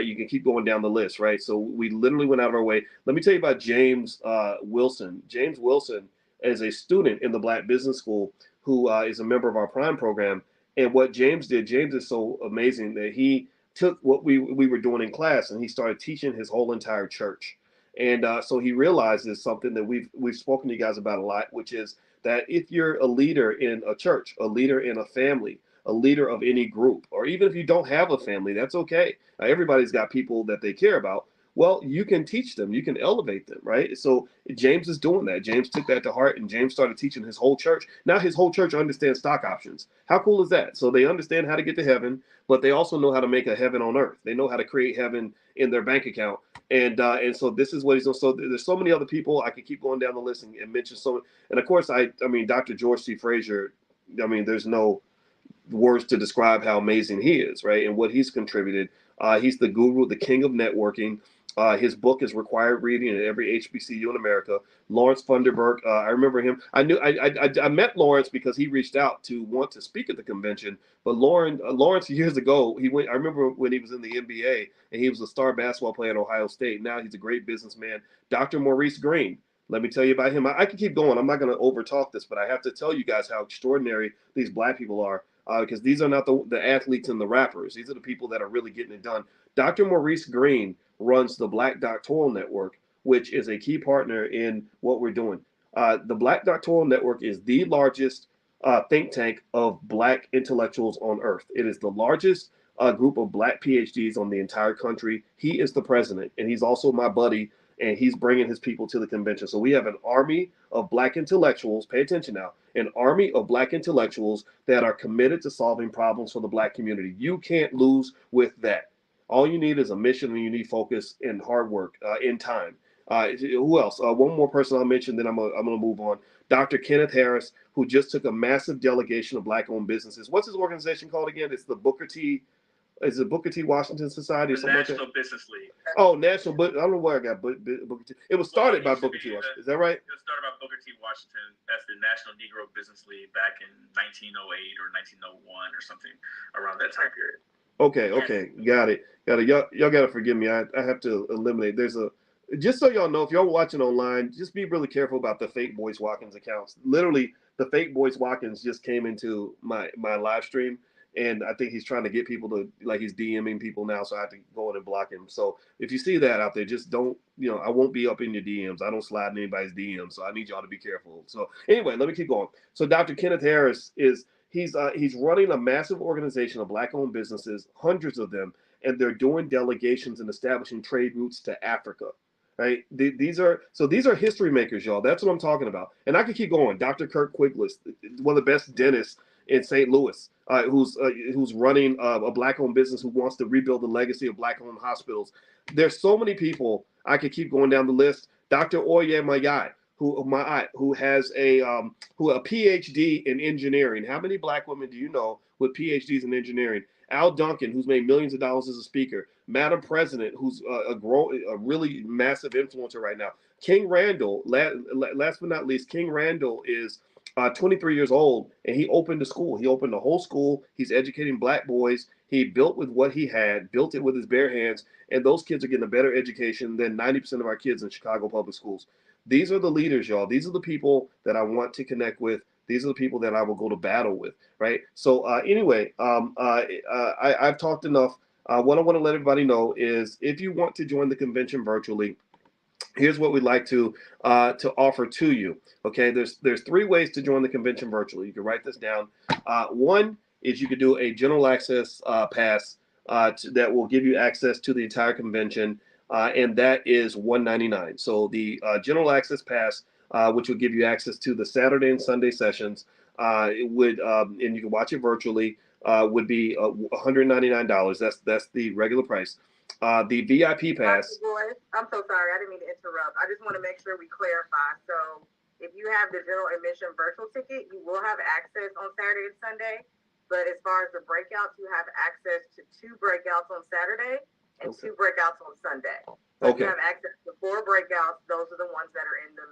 You can keep going down the list, right? So we literally went out of our way. Let me tell you about James Wilson. James Wilson is a student in the Black Business School who is a member of our Prime program. And what James did, James is so amazing that he took what we were doing in class and he started teaching his whole entire church. And so he realizes something that we've spoken to you guys about a lot, which is that if you're a leader in a church, a leader in a family, a leader of any group, or even if you don't have a family, that's okay. Everybody's got people that they care about. Well, you can teach them, you can elevate them, right? So James is doing that. James took that to heart, and James started teaching his whole church. Now his whole church understands stock options. How cool is that? So they understand how to get to heaven, but they also know how to make a heaven on earth. They know how to create heaven in their bank account. And so this is what he's doing. So there's so many other people. I could keep going down the list and mention so. And of course, I mean, Dr. George C. Frazier. I mean, there's no words to describe how amazing he is, right? And what he's contributed. He's the guru, the king of networking. His book is required reading at every HBCU in America. Lawrence Funderburk, I remember him. I met Lawrence because he reached out to want to speak at the convention. But Lawrence years ago, he went. I remember when he was in the NBA and he was a star basketball player at Ohio State. Now he's a great businessman. Dr. Maurice Green. Let me tell you about him. I can keep going. I'm not going to overtalk this, but I have to tell you guys how extraordinary these Black people are. Because these are not the athletes and the rappers. These are the people that are really getting it done. Dr. Maurice Green runs the Black Doctoral Network, which is a key partner in what we're doing. The Black Doctoral Network is the largest think tank of Black intellectuals on earth. It is the largest group of Black PhDs on the entire country. He is the president, and he's also my buddy, and he's bringing his people to the convention. So we have an army of Black intellectuals, pay attention now, an army of Black intellectuals that are committed to solving problems for the Black community. You can't lose with that. All you need is a mission, and you need focus and hard work in time. Who else? One more person I'll mention, then I'm gonna move on. Dr. Kenneth Harris, who just took a massive delegation of Black-owned businesses. What's his organization called again? It's the Booker T. Is it Booker T. Washington Society or something like that? National Business League. Oh, National, but I don't know where I got Booker T. It was started by Booker T. Washington. Is that right? It was started by Booker T. Washington as the National Negro Business League back in 1908 or 1901 or something around that time period. Okay, got it. Y'all got to forgive me. I have to eliminate. Just so y'all know, if y'all watching online, just be really careful about the fake Boyce Watkins accounts. Literally, the fake Boyce Watkins just came into my live stream. And I think he's trying to get people to, like, he's DMing people now, so I have to go in and block him. So if you see that out there, just don't, I won't be up in your DMs. I don't slide in anybody's DMs, so I need y'all to be careful. So anyway, let me keep going. So Dr. Kenneth Harris he's running a massive organization of Black-owned businesses, hundreds of them, and they're doing delegations and establishing trade routes to Africa. Right? These are history makers, y'all. That's what I'm talking about. And I could keep going. Dr. Kirk Quigless, one of the best dentists in St. Louis, who's running a Black-owned business who wants to rebuild the legacy of Black-owned hospitals. There's so many people. I could keep going down the list. Dr. Oye Mayai, who has a PhD in engineering. How many Black women do you know with PhDs in engineering? Al Duncan, who's made millions of dollars as a speaker. Madam President, who's a really massive influencer right now. King Randall, last but not least, King Randall is 23 years old, and he opened a school. He opened a whole school. He's educating Black boys. He built with what he had, built it with his bare hands, and those kids are getting a better education than 90% of our kids in Chicago public schools. These are the leaders, y'all. These are the people that I want to connect with. These are the people that I will go to battle with, right? So anyway, I've talked enough. What I want to let everybody know is if you want to join the convention virtually, here's what we'd like to offer to you. Okay, there's 3 ways to join the convention virtually. You can write this down. One is you could do a general access pass that will give you access to the entire convention, and that is $199. So the general access pass, which will give you access to the Saturday and Sunday sessions, and you can watch it virtually. would be $199. That's the regular price. The VIP pass. Boyce, I'm so sorry. I didn't mean to interrupt. I just want to make sure we clarify. So if you have the general admission virtual ticket, you will have access on Saturday and Sunday. But as far as the breakouts, you have access to 2 breakouts on Saturday and 2 breakouts on Sunday. So if you have access to 4 breakouts, those are the ones that are in the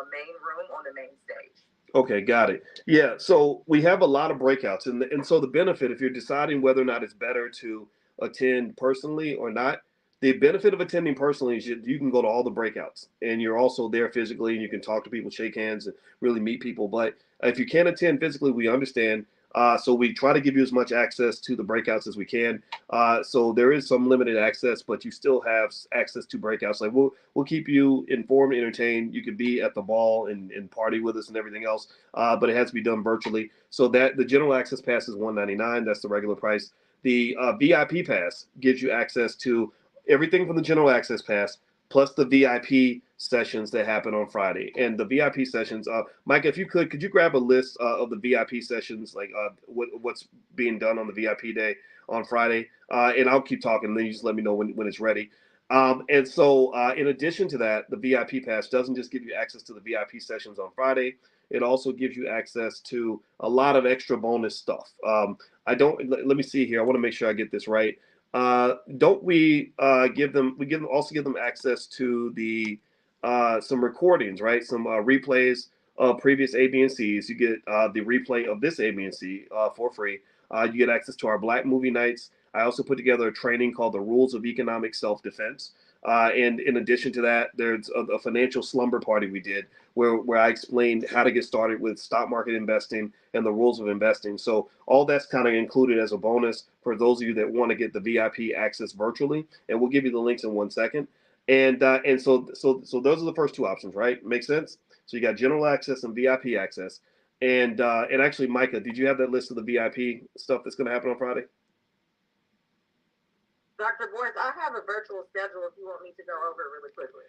main room on the main stage. Okay, got it. Yeah, so we have a lot of breakouts, and so the benefit, if you're deciding whether or not it's better to attend personally or not, the benefit of attending personally is you can go to all the breakouts, and you're also there physically, and you can talk to people, shake hands, and really meet people. But if you can't attend physically, we understand. So we try to give you as much access to the breakouts as we can. So there is some limited access, but you still have access to breakouts. Like we'll keep you informed, entertained. You can be at the ball and party with us and everything else, but it has to be done virtually. So that the general access pass is $199. That's the regular price. The VIP pass gives you access to everything from the general access pass plus the VIP sessions that happen on Friday. And the VIP sessions, Mike, if you could you grab a list of the VIP sessions, like what's being done on the VIP day on Friday? And I'll keep talking, and then you just let me know when it's ready. And so in addition to that, the VIP pass doesn't just give you access to the VIP sessions on Friday. It also gives you access to a lot of extra bonus stuff. Let me see here. I want to make sure I get this right. Don't we give them access to the some recordings, right? Some replays of previous A, B, and C's. You get the replay of this A, B, and C for free. You get access to our Black movie nights. I also put together a training called the Rules of Economic Self-Defense. And in addition to that, there's a financial slumber party we did where I explained how to get started with stock market investing and the rules of investing. So all that's kind of included as a bonus for those of you that want to get the VIP access virtually. And we'll give you the links in 1 second. And so those are the first 2 options, right? Make sense? So you got general access and VIP access. And actually, Micah, did you have that list of the VIP stuff that's going to happen on Friday? Dr. Boyce, I have a virtual schedule if you want me to go over it really quickly.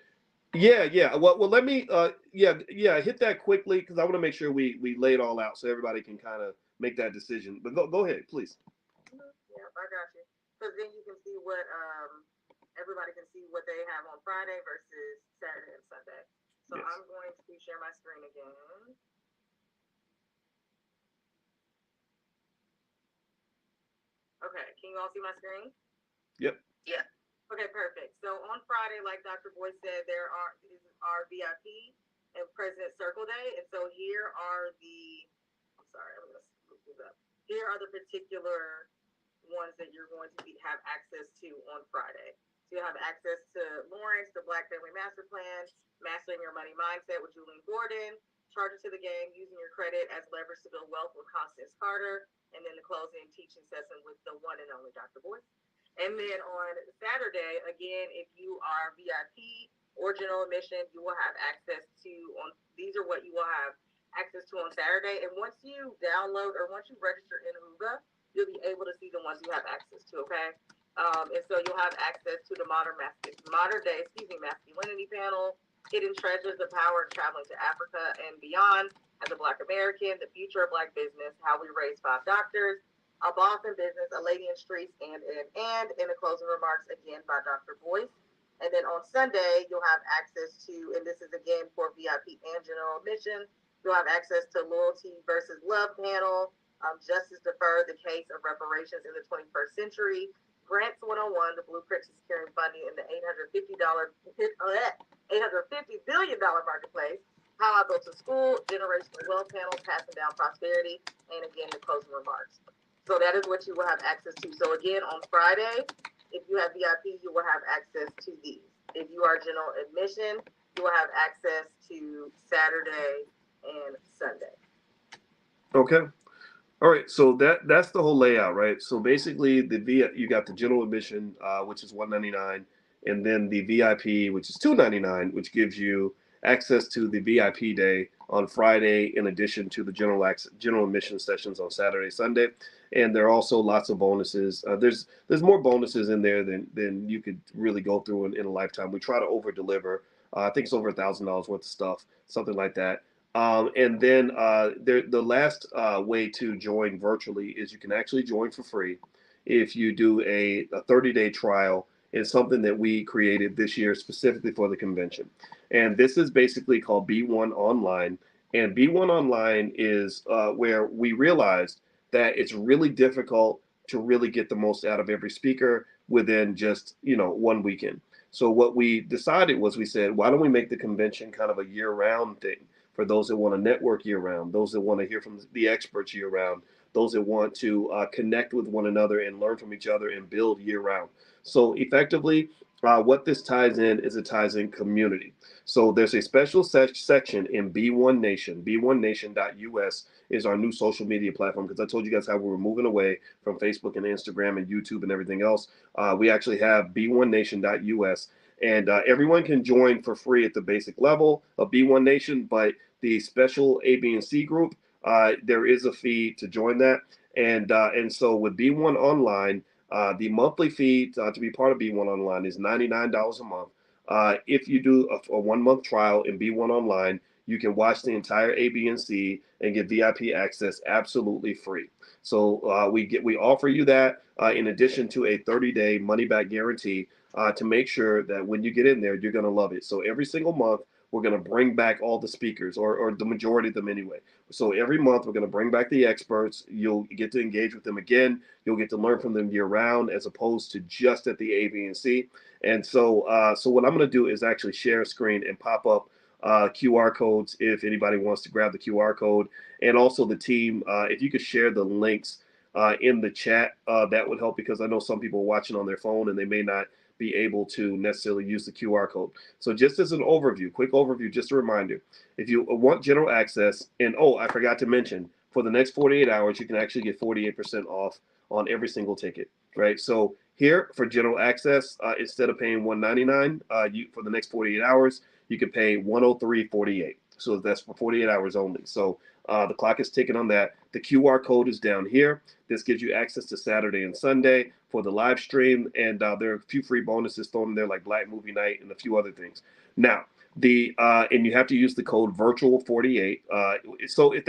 Yeah. Well, let me hit that quickly because I want to make sure we lay it all out so everybody can kind of make that decision. But go ahead, please. Yeah, I got you. Because then you can see what everybody can see what they have on Friday versus Saturday and Sunday. So yes. I'm going to share my screen again. Okay, can you all see my screen? Yep. Yeah. Okay, perfect. So on Friday, like Dr. Boyce said, there are VIP and President Circle Day. And so here are I'm going to move this up. Here are the particular ones that you're going to have access to on Friday. So you have access to Lawrence, the Black Family Master Plan, Mastering Your Money Mindset with Julian Gordon, Charter to the Game, Using Your Credit as Leverage to Build Wealth with Constance Carter, and then the closing teaching session with the one and only Dr. Boyce. And then on Saturday, again, if you are VIP or general admission, you will have access to these are what you will have access to on Saturday. And once you download or once you register in Hoova, you'll be able to see the ones you have access to, okay? And so you'll have access to the modern day masculinity panel, Hidden Treasures of Power and Traveling to Africa and Beyond as a Black American, the future of Black business, how we raise 5 doctors, a boss in business, a lady in streets, and in the closing remarks again by Dr. Boyce. And then on Sunday, you'll have access to, and this is again for VIP and general admission, you'll have access to Loyalty versus Love panel, Justice Deferred, the Case of Reparations in the 21st Century, Grants 101, the Blueprint to Securing Funding in the $850 billion marketplace, How I Built a School, Generational Wealth panel, Passing Down Prosperity, and again, the closing remarks. So that is what you will have access to. So again, on Friday, if you have VIP, you will have access to these. If you are general admission, you will have access to Saturday and Sunday. Okay. All right. So that's the whole layout, right? So basically, you got the general admission, which is $199, and then the VIP, which is $299, which gives you access to the VIP day on Friday, in addition to the general admission sessions on Saturday, Sunday. And there are also lots of bonuses. There's more bonuses in there than you could really go through in a lifetime. We try to over deliver. I think it's over $1,000 worth of stuff, something like that. And then the last way to join virtually is you can actually join for free if you do a 30-day trial. It's something that we created this year specifically for the convention. And this is basically called B1 Online. And B1 Online is where we realized that it's really difficult to really get the most out of every speaker within just, one weekend. So what we decided was we said, why don't we make the convention kind of a year-round thing? For those that want to network year round, those that want to hear from the experts year round, those that want to connect with one another and learn from each other and build year round. So effectively, what this ties in is it ties in community. So there's a special section in B1 Nation. B1Nation.us is our new social media platform, because I told you guys how we were moving away from Facebook and Instagram and YouTube and everything else. We actually have B1Nation.us. And everyone can join for free at the basic level of B1 Nation, but the special A, B, and C group, there is a fee to join that. And so with B1 Online, the monthly fee to be part of B1 Online is $99 a month. If you do a 1 month trial in B1 Online, you can watch the entire A, B, and C and get VIP access absolutely free. So we offer you that in addition to a 30-day money-back guarantee to make sure that when you get in there, you're going to love it. So every single month, we're going to bring back all the speakers, or the majority of them anyway. So every month, we're going to bring back the experts. You'll get to engage with them again. You'll get to learn from them year round, as opposed to just at the A, B, and C. And so what I'm going to do is actually share a screen and pop up QR codes if anybody wants to grab the QR code. And also the team, if you could share the links in the chat, that would help, because I know some people are watching on their phone and they may not be able to necessarily use the QR code. So just as an overview, quick overview, just a reminder, if you want general access, and I forgot to mention, for the next 48 hours, you can actually get 48% off on every single ticket, right? So here for general access, instead of paying $199, for the next 48 hours, you can pay $103.48. So that's for 48 hours only. So the clock is ticking on that. The QR code is down here. This gives you access to Saturday and Sunday for the live stream, and there are a few free bonuses thrown in there, like Black Movie Night and a few other things. Now, and you have to use the code virtual48. So if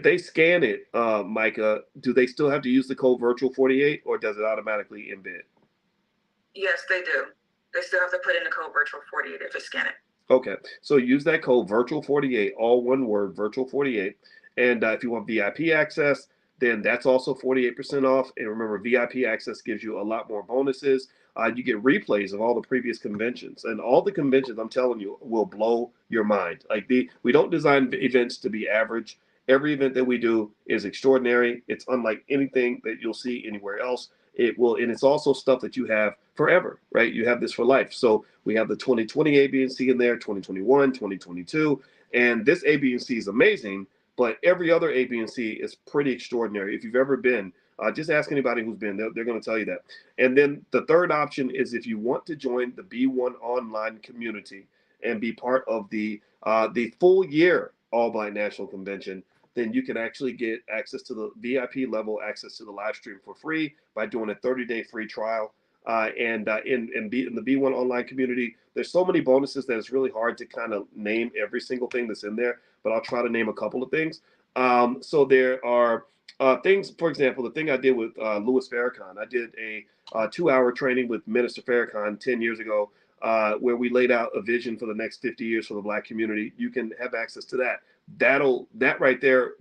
they scan it, Micah, do they still have to use the code virtual48, or does it automatically embed? Yes, they do. They still have to put in the code virtual48 if they scan it. Okay, so use that code virtual48, all one word, virtual48. And if you want VIP access, then that's also 48% off. And remember, VIP access gives you a lot more bonuses. You get replays of all the previous conventions, and all the conventions, I'm telling you, will blow your mind. We don't design events to be average. Every event that we do is extraordinary. It's unlike anything that you'll see anywhere else. And it's also stuff that you have forever, right? You have this for life. So we have the 2020 A, B, and C in there, 2021, 2022, and this A, B, and C is amazing. But every other A, B, and C is pretty extraordinary. If you've ever been, just ask anybody who's been. They're going to tell you that. And then the third option is if you want to join the B1 Online community and be part of the full year All Black National Convention, then you can actually get access to the VIP level, access to the live stream for free by doing a 30-day free trial. In the B1 Online community, there's so many bonuses that it's really hard to kind of name every single thing that's in there, but I'll try to name a couple of things. So there are things, for example, the thing I did with Louis Farrakhan. I did a 2-hour training with Minister Farrakhan 10 years ago, where we laid out a vision for the next 50 years for the Black community. You can have access to that. That right there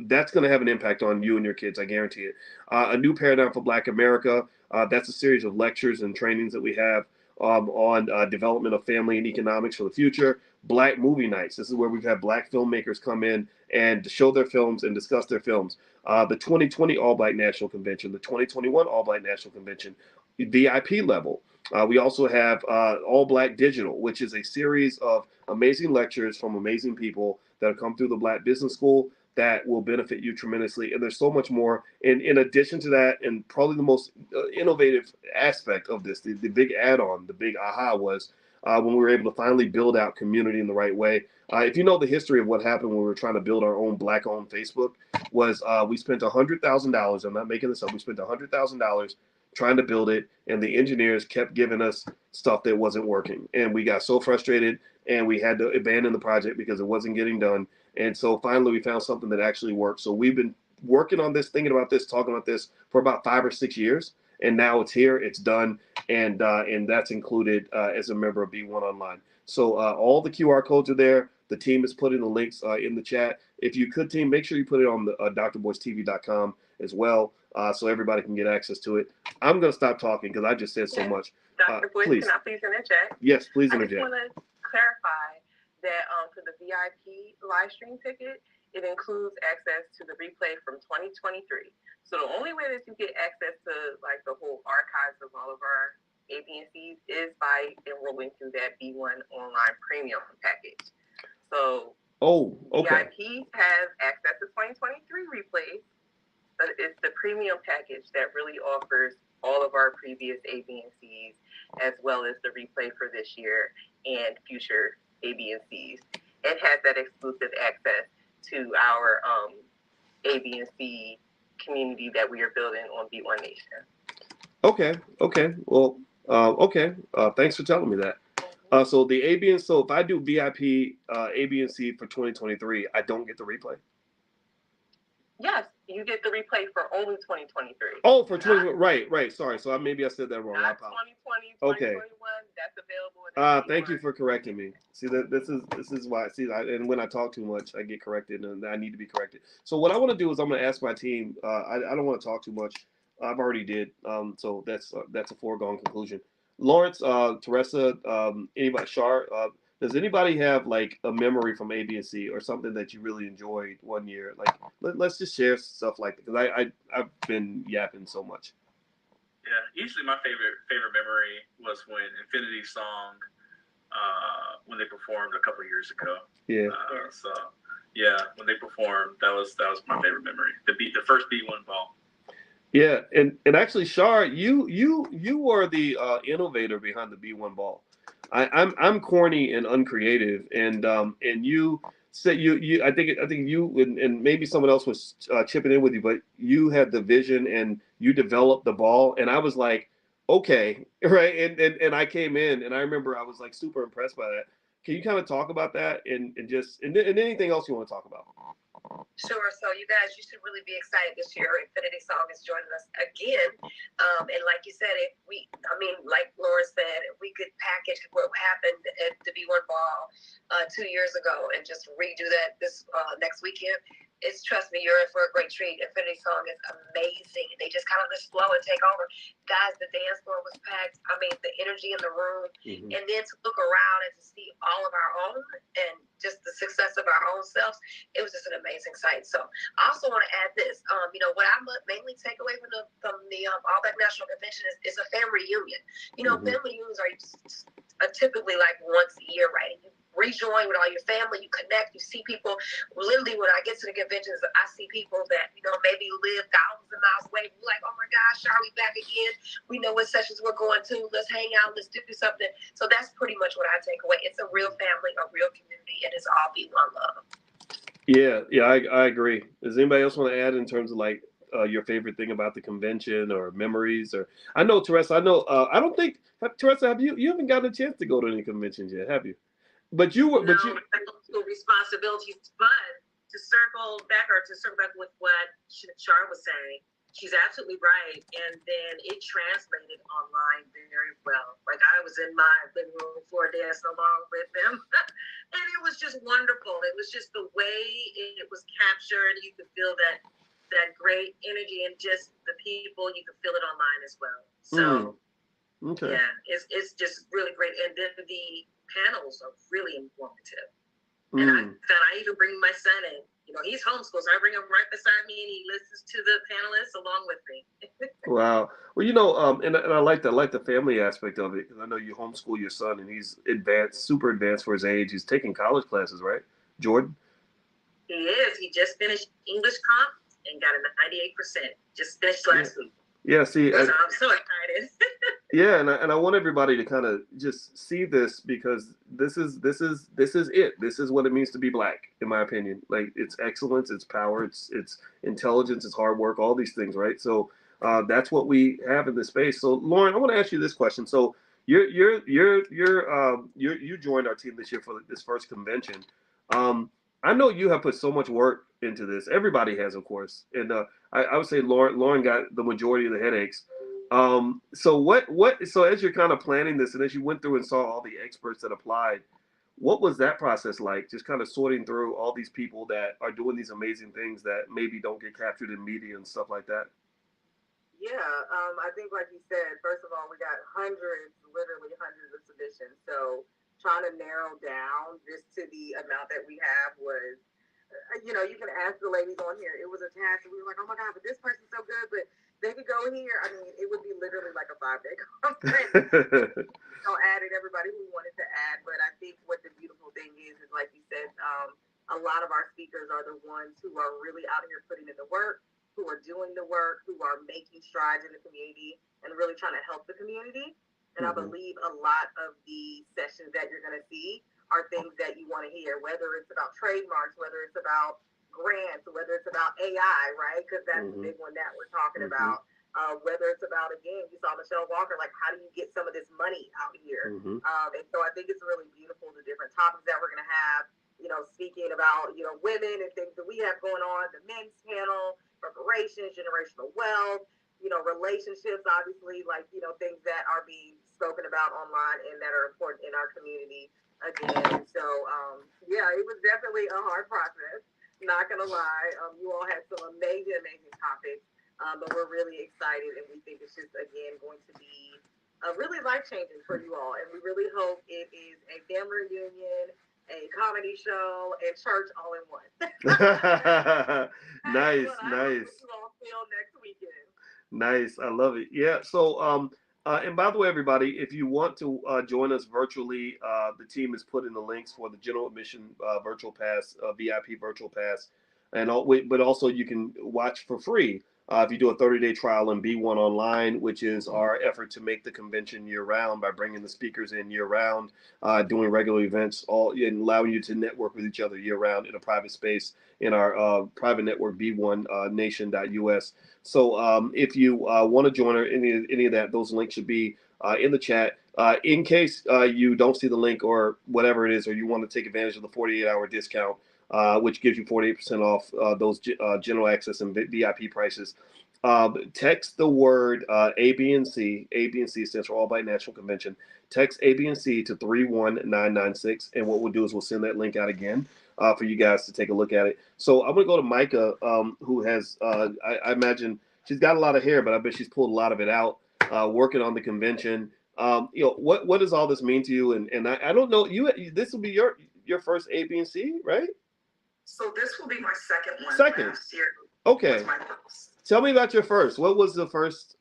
that's going to have an impact on you and your kids. I guarantee it. A New Paradigm for Black America. That's a series of lectures and trainings that we have on development of family and economics for the future. Black Movie Nights. This is where we've had Black filmmakers come in and show their films and discuss their films. The 2020 All Black National Convention, the 2021 All Black National Convention, VIP level. We also have All Black Digital, which is a series of amazing lectures from amazing people that have come through the Black Business School that will benefit you tremendously. And there's so much more. And in addition to that, and probably the most innovative aspect of this, the big add-on, the big aha was when we were able to finally build out community in the right way. If you know the history of what happened when we were trying to build our own Black-owned Facebook, was we spent $100,000. I'm not making this up. We spent $100,000 trying to build it, and the engineers kept giving us stuff that wasn't working. And we got so frustrated, and we had to abandon the project because it wasn't getting done. And so finally we found something that actually worked. So we've been working on this, thinking about this, talking about this for about 5 or 6 years. And now it's here, it's done, and that's included as a member of B1 Online. So all the QR codes are there. The team is putting the links in the chat. If you could, team, make sure you put it on the drboycetv.com as well, so everybody can get access to it. I'm going to stop talking because I just said so much. Dr. Boyce, please. can I please interject? Yes, please I interject. just want to clarify that for the VIP live stream ticket, it includes access to the replay from 2023. So the only way that you get access to like the whole archives of all of our ABNCs is by enrolling through that B1 Online Premium package. So okay. VIPs have access to 2023 replays, but it's the premium package that really offers all of our previous ABNCs as well as the replay for this year and future ABNCs. It has that exclusive access to our ABNC community that we are building on B1 Nation. Okay. Well, thanks for telling me that. So the ABNC, so if I do VIP ABNC for 2023, I don't get the replay? Yes, you get the replay for only 2023. Oh, for 2020, right. Sorry. So maybe I said that wrong. Not 2020, 2021. Okay. That's available. Thank you for correcting me. See, this is why. See, and when I talk too much, I get corrected, and I need to be corrected. So what I want to do is I'm going to ask my team. I don't want to talk too much. I've already did. So that's a foregone conclusion. Lawrence, Teresa, anybody, Shar, does anybody have like a memory from ABNC or something that you really enjoyed one year? Like, let's just share stuff like that, because I've been yapping so much. Yeah, easily my favorite memory was when Infinity Song, when they performed a couple of years ago. Yeah. So yeah, when they performed, that was my favorite memory. The first B1 ball. Yeah, and actually, Shar, you were the innovator behind the B1 ball. I'm corny and uncreative, and you said you I think you and maybe someone else was chipping in with you, but you had the vision and you developed the ball, and I was like, okay, right, and I came in, and I remember I was like super impressed by that. Can you kind of talk about that and anything else you want to talk about? Sure. So you guys, you should really be excited this year. Infinity Song is joining us again. And like you said, like Laura said, if we could package what happened at the B1 Ball 2 years ago and just redo that this next weekend, trust me, you're in for a great treat. Infinity Song is amazing. They just kind of just flow and take over. Guys, the dance floor was packed. I mean, the energy in the room. Mm-hmm. And then to look around and to see all of our own and just the success of our own selves, it was just an amazing sight. So I also want to add this. What I mainly take away from the All Black National Convention is a family reunion. Mm-hmm. Family reunions are typically like once a year, right? And you rejoin with all your family, you connect, you see people. Literally, when I get to the conventions, I see people that, maybe live thousands of miles away. We're like, oh my gosh, are we back again? We know what sessions we're going to. Let's hang out. Let's do something. So that's pretty much what I take away. It's a real family, a real community, and it's all be one love. Yeah, I agree. Does anybody else want to add in terms of like your favorite thing about the convention or memories? Or I know, Teresa, I don't think, Teresa, you haven't gotten a chance to go to any conventions yet, have you? But you were, responsibilities. But to circle back with what Shar was saying, she's absolutely right. And then it translated online very well. Like I was in my living room floor dancing along with them. And it was just wonderful. It was just the way it was captured. You could feel that great energy, and just the people, you could feel it online as well. So okay. Yeah, it's just really great. And then the panels are really informative. And I even bring my son in. He's homeschooled, so I bring him right beside me, and he listens to the panelists along with me. Wow. Well, and I like the family aspect of it, because I know you homeschool your son, and he's super advanced for his age. He's taking college classes, right, Jordan? He is. He just finished English comp and got a 98%. Just finished last week. Yeah. See, so I'm so excited. Yeah, and I want everybody to kind of just see this, because this is it. This is what it means to be Black, in my opinion. Like, it's excellence, it's power, it's intelligence, it's hard work, all these things, right? So That's what we have in this space. So, Lauren, I want to ask you this question. So, you joined our team this year for this first convention. I know you have put so much work into this. Everybody has, of course, and I would say Lauren got the majority of the headaches. So as you're kind of planning this, and as you went through and saw all the experts that applied, what was that process like? Just kind of sorting through all these people that are doing these amazing things that maybe don't get captured in media and stuff like that. Yeah, I think like you said, first of all, we got literally hundreds of submissions. So trying to narrow down just to the amount that we have was, you can ask the ladies on here. It was a task, and we were like, oh my God, but this person's so good, but they could go here. I mean, it would be literally like a 5-day conference. Added everybody who we wanted to add, but I think what the beautiful thing is like you said, a lot of our speakers are the ones who are really out here putting in the work, who are doing the work, who are making strides in the community and really trying to help the community. And I believe a lot of the sessions that you're going to see are things that you want to hear, whether it's about trademarks, whether it's about grants, whether it's about AI, right? Because that's the big one that we're talking about. Whether it's about, again, you saw Michelle Walker, like, how do you get some of this money out here? And so I think it's really beautiful, the different topics that we're going to have, speaking about, women and things that we have going on, the men's panel, reparations, generational wealth, relationships, obviously, like, things that are being spoken about online and that are important in our community again. So, yeah, it was definitely a hard process, not going to lie. You all had some amazing, amazing topics. But we're really excited, and we think it's just, again, going to be really life-changing for you all. And we really hope it is a family reunion, a comedy show, and church all in one. Nice. I hope you all feel next weekend. Nice. I love it. Yeah. So, and by the way, everybody, if you want to join us virtually, the team is putting the links for the general admission virtual pass, VIP virtual pass, but also you can watch for free. If you do a 30-day trial on B1 Online, which is our effort to make the convention year-round by bringing the speakers in year-round, doing regular events, and allowing you to network with each other year-round in a private space in our private network, b1nation.us. So if you want to join any of that, those links should be in the chat. In case you don't see the link or whatever it is, or you want to take advantage of the 48-hour discount, which gives you 48% off those general access and VIP prices. Text the word A, B, and C. A, B, and C stands for All Black National Convention. Text A, B, and C to 31996, and what we'll do is we'll send that link out again for you guys to take a look at it. So I'm going to go to Micah, who has, I imagine, she's got a lot of hair, but I bet she's pulled a lot of it out, working on the convention. What does all this mean to you? And I don't know, this will be your first A, B, and C, right? So this will be my second one. Last year. Okay. Tell me about your first. What was the first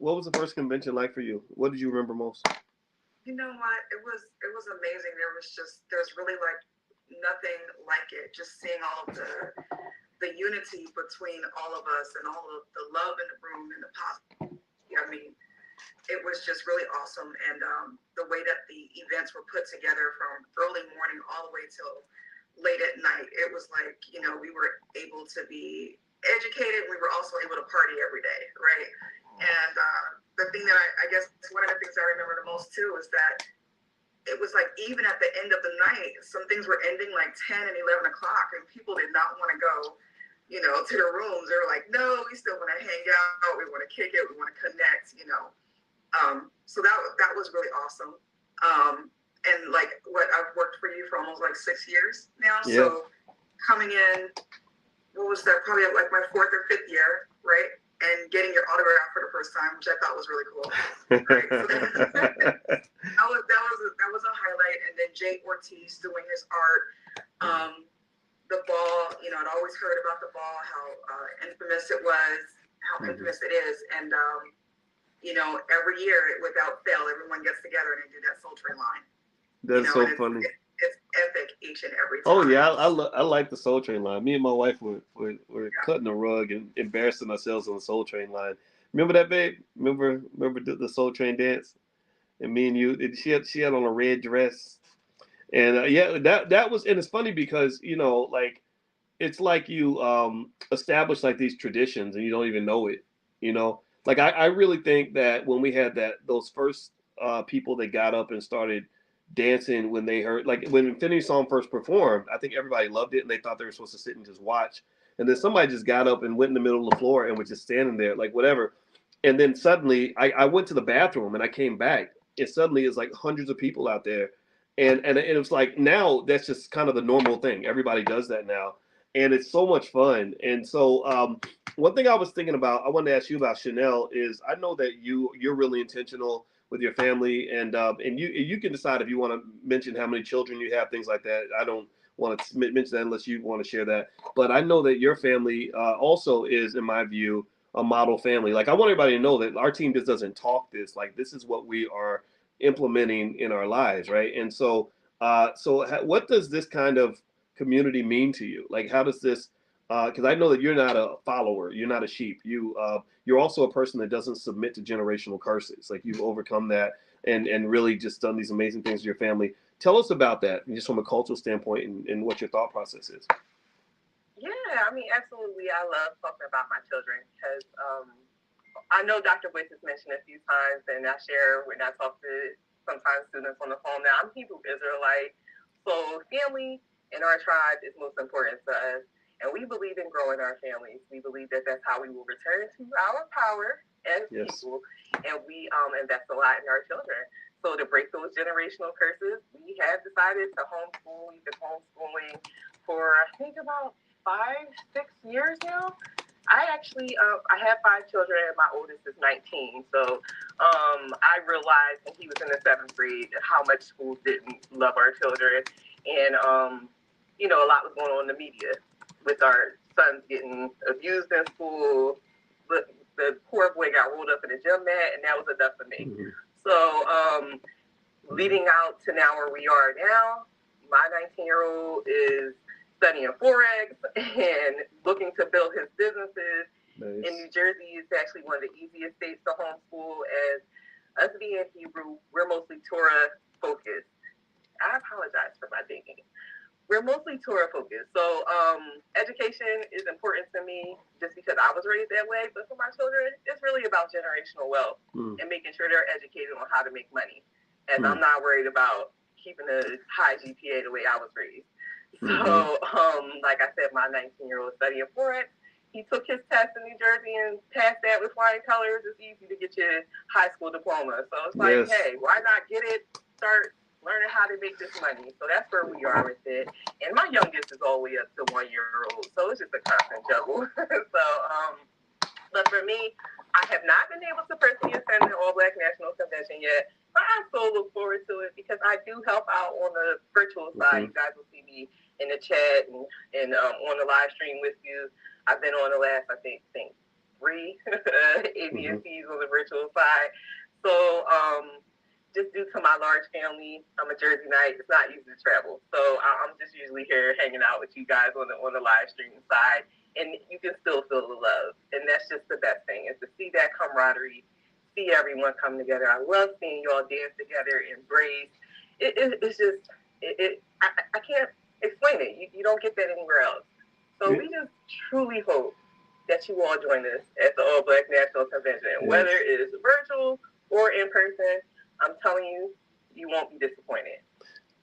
convention like for you? What did you remember most? You know what? It was amazing. There's really like nothing like it. Just seeing all of the unity between all of us and all of the love in the room and the positive. I mean, it was just really awesome. And the way that the events were put together from early morning all the way till late at night, it was like, we were able to be educated. We were also able to party every day, right? And the thing that I guess one of the things I remember the most too is that it was like, even at the end of the night, some things were ending like 10 and 11 o'clock, and people did not want to go, to their rooms. They were like, no, we still want to hang out. We want to kick it. We want to connect, So that was really awesome. And like I've worked for you for almost like 6 years now. Yeah. So coming in, what was that? Probably like my 4th or 5th year, right? And getting your autograph for the first time, which I thought was really cool. Right? So that was a highlight. And then Jay Ortiz doing his art, the ball. I'd always heard about the ball, how infamous it was, how infamous it is, and every year without fail, everyone gets together and they do that Soul Train line. That's so funny. It's epic each and every time. Oh yeah, I like the Soul Train line. Me and my wife were cutting the rug and embarrassing ourselves on the Soul Train line. Remember that, babe? Remember the Soul Train dance? And me and you, she had on a red dress, and that was. And it's funny because like it's like you establish like these traditions and you don't even know it. Like I really think that when we had those first people that got up and started dancing when they heard, like when Infinity Song first performed, I think everybody loved it and they thought they were supposed to sit and just watch. And then somebody just got up and went in the middle of the floor and was just standing there, like whatever. And then suddenly I went to the bathroom and I came back. And suddenly it's like hundreds of people out there. And it was like now that's just kind of the normal thing. Everybody does that now. And it's so much fun. And so one thing I was thinking about, I wanted to ask you about Chanel is I know that you're really intentional with your family, and you can decide if you want to mention how many children you have, things like that. I don't want to mention that unless you want to share that. But I know that your family also is, in my view, a model family. Like I want everybody to know that our team just doesn't talk this. Like this is what we are implementing in our lives, right? And so, what does this kind of community mean to you? Like, how does this? Because I know that you're not a follower, you're not a sheep. You're also a person that doesn't submit to generational curses. Like you've overcome that and really just done these amazing things to your family. Tell us about that, just from a cultural standpoint, and what your thought process is. Yeah, I mean, absolutely. I love talking about my children because I know Dr. Boyce has mentioned a few times, and I share when I talk to sometimes students on the phone now, I'm Hebrew Israelite. So family in our tribe is most important to us. And we believe in growing our families. We believe that that's how we will return to our power as people. And we invest a lot in our children. So to break those generational curses, we have decided to homeschool. We've been homeschooling for, I think, about 5-6 years now. I actually, I have 5 children and my oldest is 19. So I realized when he was in the 7th grade how much schools didn't love our children. And, you know, a lot was going on in the media with our sons getting abused in school. The poor boy got rolled up in a gym mat, and that was enough for me. Mm-hmm. So leading out to now where we are now, my 19-year-old is studying Forex and looking to build his businesses. Nice. In New Jersey, it's actually one of the easiest states to homeschool. As us being Hebrew, we're mostly Torah focused. I apologize for my digging. We're mostly Torah focused. So education is important to me just because I was raised that way. But for my children, it's really about generational wealth and making sure they're educated on how to make money. As I'm not worried about keeping a high GPA the way I was raised. So like I said, my 19-year-old studying Forex. He took his test in New Jersey and passed that with flying colors. It's easy to get your high school diploma. So it's like, hey, why not get it? Start learning how to make this money. So that's where we are with it. And my youngest is all the way up to 1-year-old. So it's just a constant juggle. So, but for me, I have not been able to personally attend the All Black National Convention yet. But I so look forward to it because I do help out on the virtual side. You guys will see me in the chat and on the live stream with you. I've been on the last, I think 3 ABCs on the virtual side. So, just due to my large family, I'm a Jerseyite. It's not easy to travel, so I'm just usually here hanging out with you guys on the live streaming side, and you can still feel the love, and that's just the best thing is to see that camaraderie, see everyone come together. I love seeing y'all dance together, embrace. It's just I can't explain it. You don't get that anywhere else. So we just truly hope that you all join us at the All Black National Convention, whether it is virtual or in person. I'm telling you, you won't be disappointed.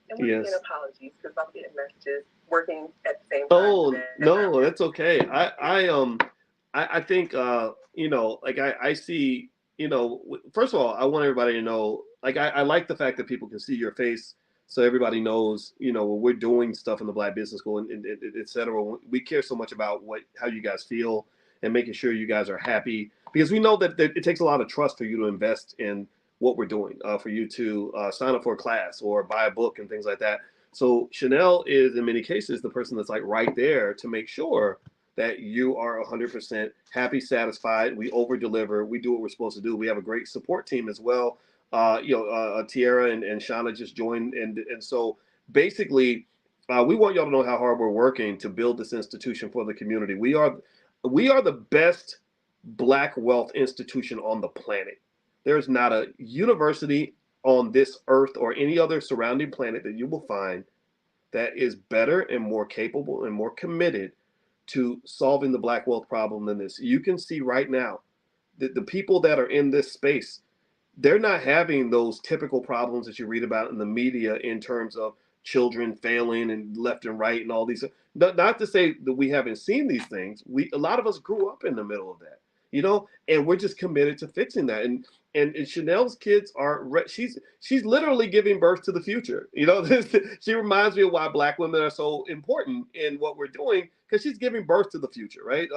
And we're getting apologies because I'm getting messages working at the same time. Oh no, that's okay. I think you know, like I see, you know, first of all, I want everybody to know, like I like the fact that people can see your face, so everybody knows, you know, when we're doing stuff in the Black Business School and et cetera. We care so much about how you guys feel and making sure you guys are happy, because we know that it takes a lot of trust for you to invest in what we're doing, for you to sign up for a class or buy a book and things like that. So Chanel is in many cases the person that's like right there to make sure that you are 100% happy, satisfied. We over deliver. We do what we're supposed to do. We have a great support team as well. Tiara and Shauna just joined, and so basically, we want y'all to know how hard we're working to build this institution for the community. We are the best Black wealth institution on the planet. There's not a university on this earth or any other surrounding planet that you will find that is better and more capable and more committed to solving the Black wealth problem than this. You can see right now the people that are in this space, they're not having those typical problems that you read about in the media in terms of children failing and left and right and all these. Not to say that we haven't seen these things. A lot of us grew up in the middle of that, and we're just committed to fixing that. And Chanel's kids are she's literally giving birth to the future. She reminds me of why Black women are so important in what we're doing, because she's giving birth to the future, right?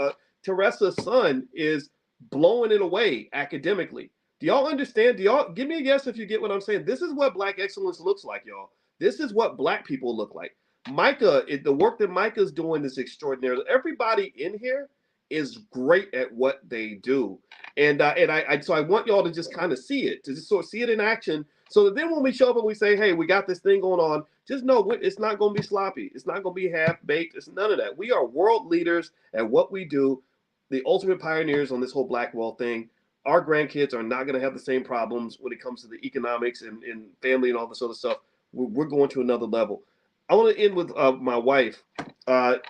Teresa's son is blowing it away academically. Do y'all understand? Do y'all give me a yes if you get what I'm saying? This is what Black excellence looks like, y'all. This is what Black people look like. Micah, the work that Micah's doing is extraordinary. Everybody in here is great at what they do, and so I want y'all to just kind of see it, to just sort of see it in action, so that then when we show up and we say, hey, we got this thing going on, just know it's not going to be sloppy. It's not going to be half baked. It's none of that. We are world leaders at what we do, the ultimate pioneers on this whole Black wealth thing. Our grandkids are not going to have the same problems when it comes to the economics and family and all this other stuff. We're going to another level. I want to end with my wife.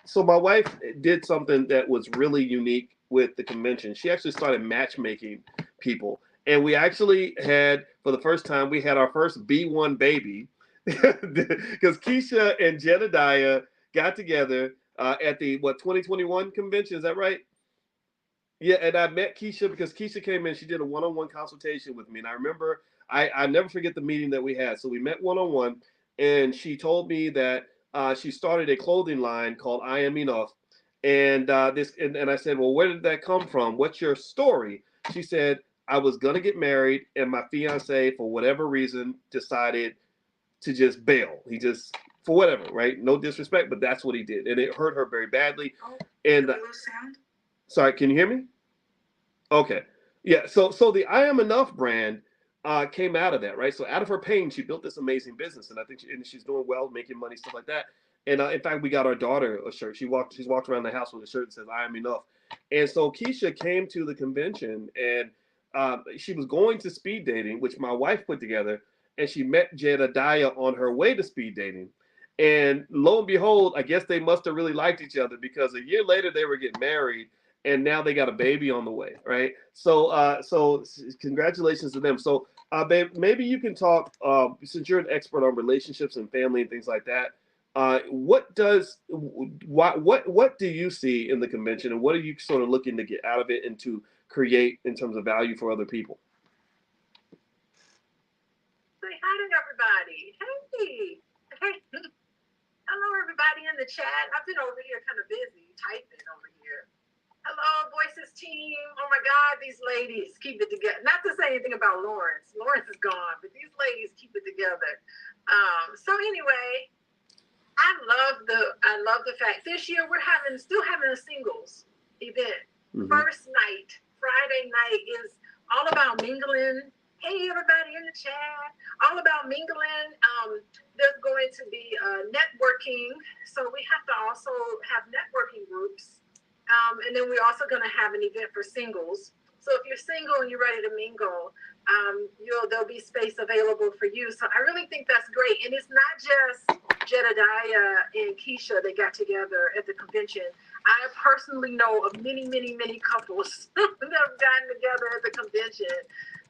So my wife did something that was really unique with the convention. She actually started matchmaking people. And we actually had, for the first time, we had our first B1 baby. Because Keisha and Jedediah got together at the, 2021 convention. Is that right? Yeah, and I met Keisha because Keisha came in. She did a one-on-one consultation with me. And I remember, I never forget the meeting that we had. So we met one-on-one. And she told me that she started a clothing line called I Am Enough. And and I said, well, where did that come from? What's your story? She said, I was going to get married, and my fiance, for whatever reason, decided to just bail. He just, for whatever, right? No disrespect, but that's what he did. And it hurt her very badly. And Did we lose sound? Sorry, can you hear me? Okay. Yeah, so the I Am Enough brand came out of that, right? So out of her pain, she built this amazing business, and I think she's doing well, making money, stuff like that. And in fact, we got our daughter a shirt. She's walked around the house with a shirt that says "I am enough." And so Keisha came to the convention, and she was going to speed dating, which my wife put together, and she met Jedediah on her way to speed dating. And lo and behold, I guess they must have really liked each other, because a year later they were getting married, and now they got a baby on the way, right? So congratulations to them. So babe, maybe you can talk, since you're an expert on relationships and family and things like that. What do you see in the convention, and what are you sort of looking to get out of it and to create in terms of value for other people? Say hi to everybody. Hey. Hello, everybody in the chat. I've been over here kind of busy typing over here. Hello, Boyce's team. Oh my God, these ladies keep it together. Not to say anything about Lawrence. Lawrence is gone, but these ladies keep it together. So anyway, I love the fact this year we're still having a singles event. Mm-hmm. First night, Friday night, is all about mingling. Hey, everybody in the chat, all about mingling. There's going to be networking, so we have to also have networking groups. And then we're also going to have an event for singles. So if you're single and you're ready to mingle, there'll be space available for you. So I really think that's great. And it's not just Jedediah and Keisha that got together at the convention. I personally know of many, many, many couples that have gotten together at the convention.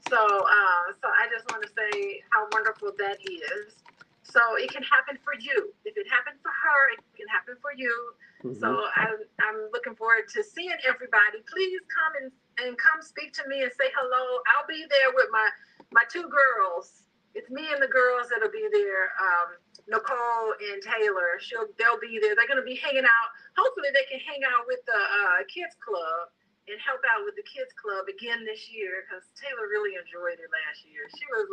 So I just want to say how wonderful that is. So it can happen for you. If it happened for her, it can happen for you. Mm-hmm. So I'm looking forward to seeing everybody. Please come and come speak to me and say hello. I'll be there with my two girls. It's me and the girls that'll be there. Nicole and Taylor. They'll be there. They're going to be hanging out. Hopefully they can hang out with the kids club and help out with the kids club again this year, because Taylor really enjoyed it last year. She was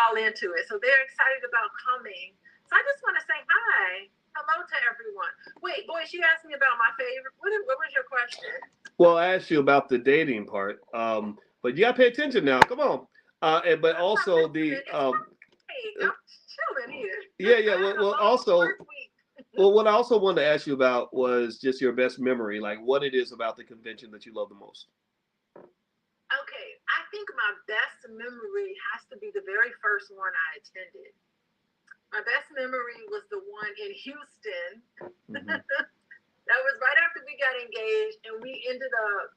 all into it. So they're excited about coming. So I just want to say hi. Hello to everyone. Wait, Boyce, you asked me about my favorite. What was your question? Well, I asked you about the dating part. But you got to pay attention now. Come on. But also the... Hey, I'm chilling here. Yeah. Well, also... Well, what I also wanted to ask you about was just your best memory, like what it is about the convention that you love the most. Okay, I think my best memory has to be the very first one I attended. My best memory was the one in Houston. Mm-hmm. That was right after we got engaged, and we ended up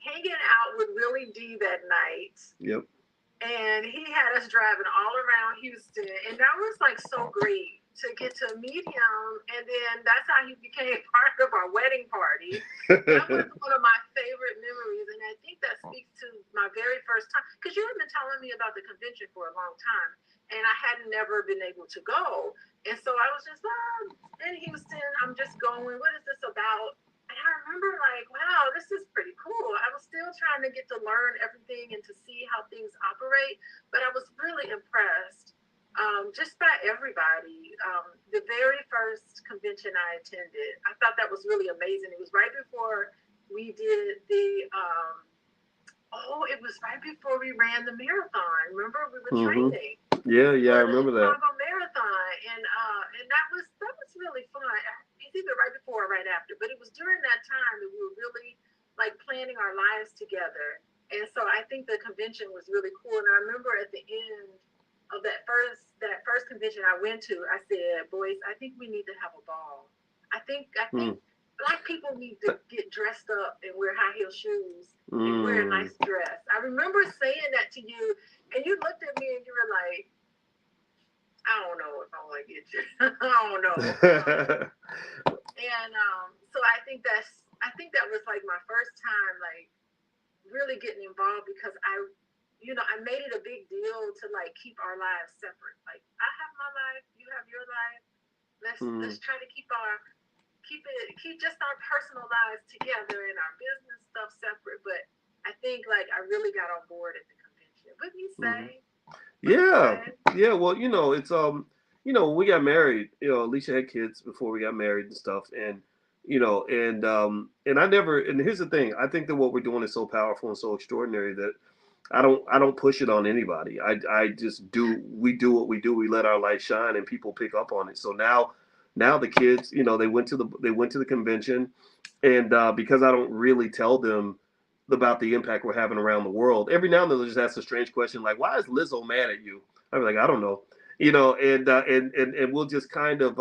hanging out with Willie D that night. Yep. And he had us driving all around Houston, and that was like so great to get to meet him. And then that's how he became part of our wedding party. That was one of my favorite memories, and I think that speaks to my very first time, because you had been telling me about the convention for a long time, and I had never been able to go. And so I was just in Houston, I'm just going, what is this about? And I remember like, wow, this is pretty cool. I was still trying to get to learn everything and to see how things operate, but I was really impressed just by everybody. The very first convention I attended, I thought that was really amazing. It was right before we did the, it was right before we ran the marathon. Remember, we were training. Yeah, I remember that. Chicago Marathon, and that was really fun. It's either right before or right after, but it was during that time that we were really like planning our lives together. And so I think the convention was really cool. And I remember at the end of that first convention I went to, I said, "Boyce, I think we need to have a ball. I think Black people need to get dressed up and wear high heel shoes and wear a nice dress." I remember saying that to you, and you looked at me and you were like, "I don't know if I want to get you. I don't know." And so I think that was like my first time like really getting involved, because I made it a big deal to like keep our lives separate. Like, I have my life, you have your life. Let's try to keep just our personal lives together and our business stuff separate. But I think like I really got on board at the convention. What did you say? Yeah. Well, it's when we got married, Alicia had kids before we got married and stuff, and and I never. And here's the thing: I think that what we're doing is so powerful and so extraordinary that I don't push it on anybody. I just do. We do what we do. We let our light shine, and people pick up on it. So now the kids, they went to the convention, and because I don't really tell them about the impact we're having around the world, every now and then they'll just ask a strange question like, "Why is Lizzo mad at you?" I'm like, "I don't know," and we'll just kind of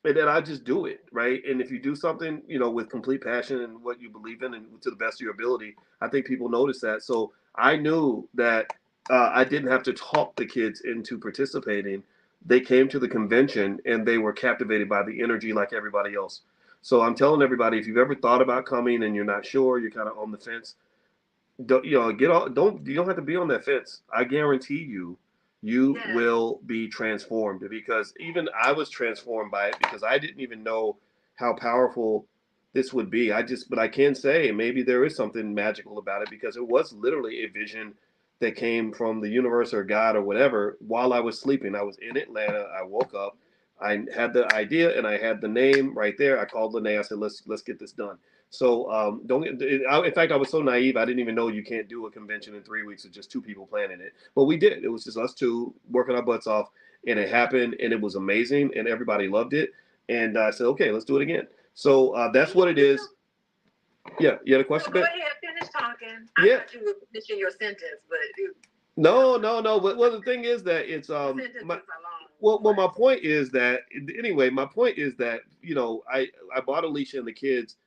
and then I just do it, right? And if you do something, with complete passion and what you believe in and to the best of your ability, I think people notice that. So I knew that I didn't have to talk the kids into participating. They came to the convention and they were captivated by the energy like everybody else. So I'm telling everybody, if you've ever thought about coming and you're not sure, you're kind of on the fence, you don't have to be on that fence. I guarantee you will be transformed, because even I was transformed by it, because I didn't even know how powerful this would be. But I can say maybe there is something magical about it, because it was literally a vision that came from the universe or God or whatever while I was sleeping. I was in Atlanta. I woke up. I had the idea and I had the name right there. I called Lene. I said, let's get this done. So in fact, I was so naive. I didn't even know you can't do a convention in 3 weeks with just two people planning it. But we did. It was just us two working our butts off, and it happened, and it was amazing, and everybody loved it. And I said, okay, let's do it again. So that's what it is. Yeah, you had a question? Go ahead, finish talking. Yeah. I thought you were finishing your sentence, but No. But the thing is that it's my point is that anyway. My point is that I bought Alicia and the kids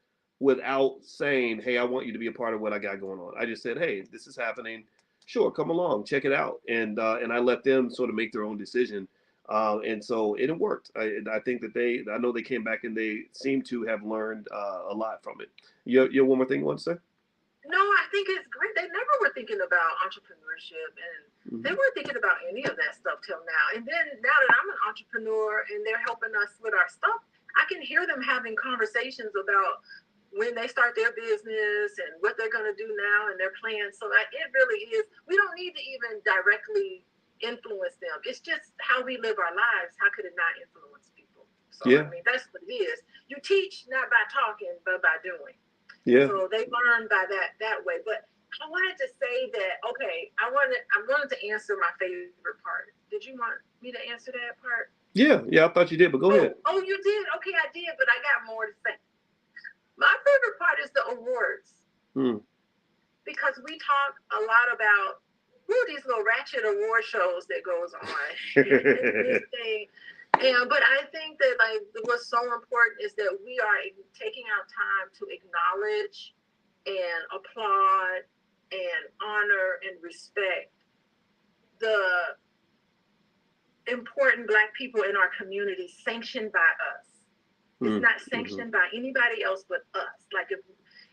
without saying, hey, I want you to be a part of what I got going on. I just said, hey, this is happening. Sure, come along, check it out, and I let them sort of make their own decision. And so it worked. I think that I know they came back and they seem to have learned a lot from it. You have one more thing you want to say? No, I think it's great. They never were thinking about entrepreneurship, and they weren't thinking about any of that stuff till now. And then now that I'm an entrepreneur and they're helping us with our stuff, I can hear them having conversations about when they start their business and what they're going to do now and their plans. So it really is. We don't need to even directly influence them. It's just how we live our lives. How could it not influence people? So, I mean, that's what it is. You teach not by talking, but by doing. Yeah. So they learn by that way. But I wanted to say that, okay, I wanted to answer my favorite part. Did you want me to answer that part? Yeah, I thought you did, but go ahead. Oh, you did? Okay, I did, but I got more to say. My favorite part is the awards. Because we talk a lot about these little ratchet award shows that goes on. But I think that what's so important is that we are taking out time to acknowledge and applaud and honor and respect the important Black people in our community sanctioned by us. It's not sanctioned by anybody else but us. Like,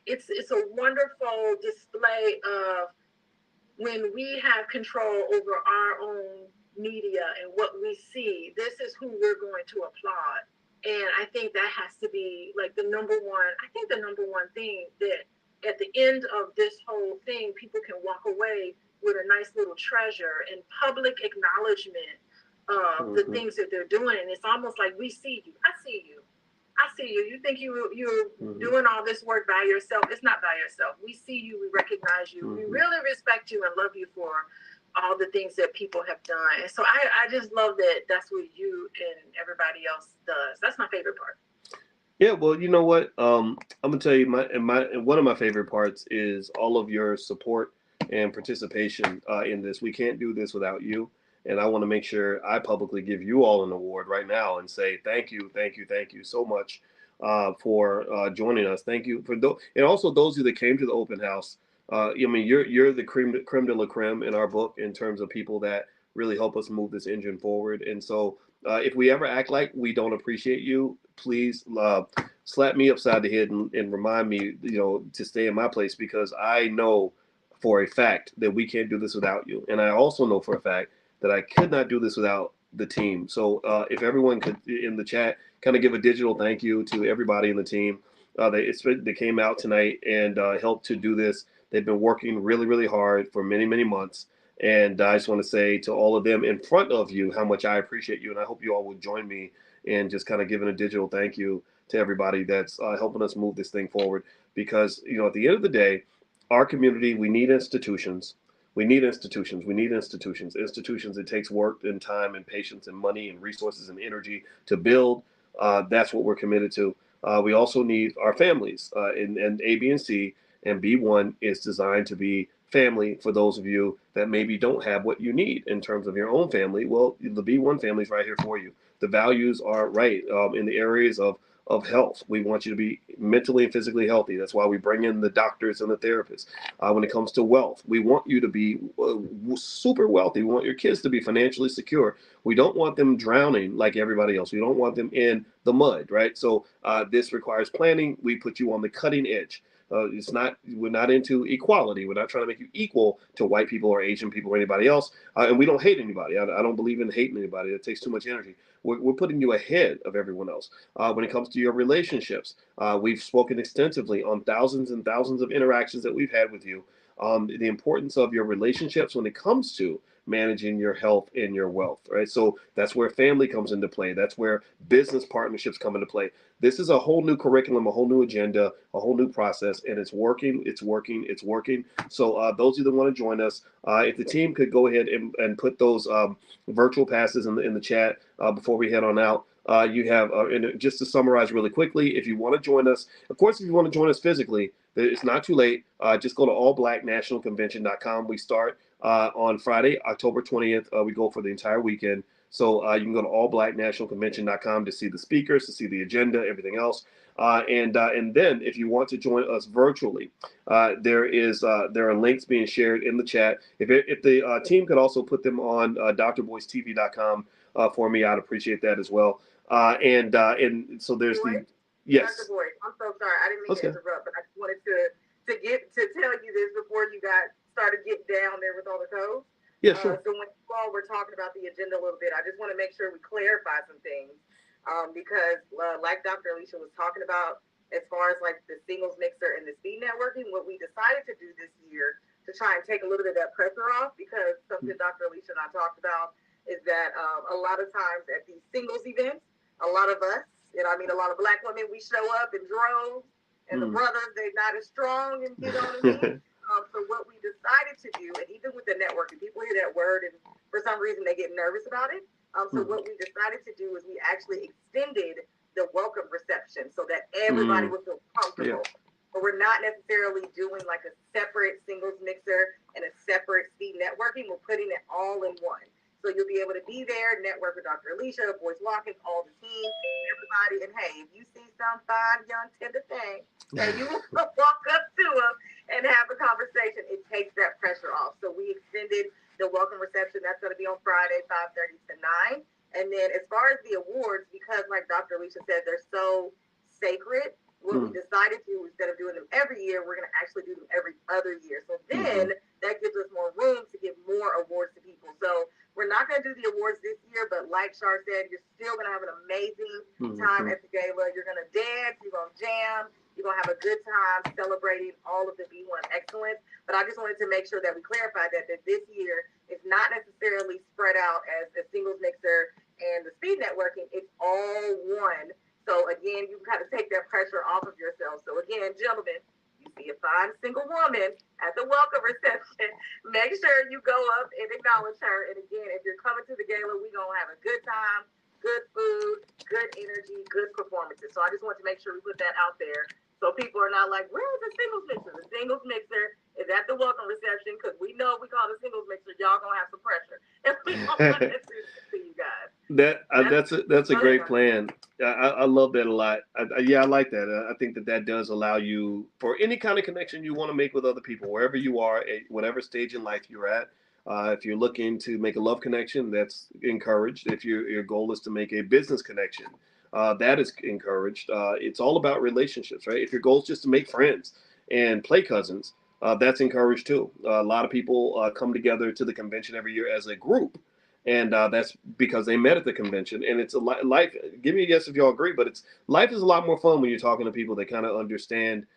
if it's a wonderful display of when we have control over our own media and what we see. This is who we're going to applaud. And I think that has to be like the number one thing that at the end of this whole thing, people can walk away with a nice little treasure and public acknowledgement of the things that they're doing. And it's almost like, we see you. I see you. You think you're doing all this work by yourself. It's not by yourself. We see you. We recognize you. We really respect you and love you for all the things that people have done. And so I just love that that's what you and everybody else does. That's my favorite part. Yeah, well, you know what? I'm gonna tell you, one of my favorite parts is all of your support and participation in this. We can't do this without you, and I want to make sure I publicly give you all an award right now and say thank you so much for joining us. Thank you for and also those of you that came to the open house. I mean, you're the creme de la creme in our book in terms of people that really help us move this engine forward. And so, if we ever act like we don't appreciate you, please slap me upside the head and remind me, to stay in my place, because I know for a fact that we can't do this without you. And I also know for a fact that I could not do this without the team. So if everyone could in the chat kind of give a digital thank you to everybody in the team. They came out tonight and helped to do this. They've been working really, really hard for many, many months. And I just want to say to all of them in front of you how much I appreciate you. And I hope you all will join me in just kind of giving a digital thank you to everybody that's helping us move this thing forward. Because, at the end of the day, our community, we need institutions. We need institutions. Institutions, it takes work and time and patience and money and resources and energy to build. That's what we're committed to. We also need our families. And A, B, and C, and B1 is designed to be family for those of you that maybe don't have what you need in terms of your own family. Well, the B1 family is right here for you. The values are right in the areas of health. We want you to be mentally and physically healthy. That's why we bring in the doctors and the therapists. When it comes to wealth, we want you to be super wealthy. We want your kids to be financially secure. We don't want them drowning like everybody else. We don't want them in the mud, right? So this requires planning. We put you on the cutting edge. We're not into equality. We're not trying to make you equal to white people or Asian people or anybody else. And we don't hate anybody. I don't believe in hating anybody. It takes too much energy. We're putting you ahead of everyone else. When it comes to your relationships, we've spoken extensively on thousands and thousands of interactions that we've had with you. The importance of your relationships when it comes to managing your health and your wealth, right? So that's where family comes into play. That's where business partnerships come into play. This is a whole new curriculum, a whole new agenda, a whole new process, and it's working. So those of you that want to join us, if the team could go ahead and put those virtual passes in the chat before we head on out. You have, and just to summarize really quickly, if you want to join us, of course, if you want to join us physically, it's not too late. Just go to allblacknationalconvention.com. We start on Friday, October 20th. We go for the entire weekend. So you can go to allblacknationalconvention.com to see the speakers, to see the agenda, everything else. And then if you want to join us virtually, there are links being shared in the chat. If the team could also put them on drboycetv.com for me, I'd appreciate that as well. And so there's yes. Dr. Boyce, I'm so sorry. I didn't mean to interrupt, but I just wanted to tell you this before you started getting down there with all the codes. Yeah, sure. So when you all were talking about the agenda a little bit, I just want to make sure we clarify some things because like Dr. Alicia was talking about, as far as like the singles mixer and the speed networking, what we decided to do this year to try and take a little bit of that pressure off, because something Dr. Alicia and I talked about is that a lot of times at these singles events, a lot of us, a lot of Black women, we show up in droves, and the brothers, they're not as strong, and you know what I mean? So what we decided to do, and even with the networking, people hear that word, and for some reason they get nervous about it. So what we decided to do is we actually extended the welcome reception so that everybody would feel comfortable. Yeah. But we're not necessarily doing like a separate singles mixer and a separate speed networking. We're putting it all in one. So you'll be able to be there, network with Dr. Alicia, Boyce, Watkins, all the team, everybody. And hey, if you see some fine, young, tender thing, and you walk up to them and have a conversation, it takes that pressure off. So we extended the welcome reception. That's going to be on Friday, 5:30 to 9. And then as far as the awards, because like Dr. Alicia said, they're so sacred, what we decided to, instead of doing them every year, we're going to actually do them every other year. So then that gives us more room to give more awards to people. So we're not going to do the awards this year, but like Shar said, you're still going to have an amazing time at the gala. You're going to dance, you're going to jam, you're going to have a good time celebrating all of the B1 excellence. But I just wanted to make sure that we clarified that this year is not necessarily spread out as the singles mixer and the speed networking. It's all one. So again, you kind of take that pressure off of yourself. So again, gentlemen, you see a fine single woman at the welcome reception, make sure you go up and acknowledge her. And again, if you're coming to the gala, we're going to have a good time, good food, good energy, good performances. So I just want to make sure we put that out there so people are not like, where is the singles mixer? The singles mixer is at the welcome reception, because we know we call the singles mixer, y'all going to have some pressure. And we don't want to see you guys. That's a great plan. I love that a lot. I like that. I think that does allow you, for any kind of connection you want to make with other people, wherever you are, at whatever stage in life you're at. If you're looking to make a love connection, that's encouraged. If your goal is to make a business connection, that is encouraged. It's all about relationships, right? If your goal is just to make friends and play cousins, that's encouraged too. A lot of people come together to the convention every year as a group. And that's because they met at the convention. And it's life. Give me a yes if y'all agree, but life is a lot more fun when you're talking to people that kind of understand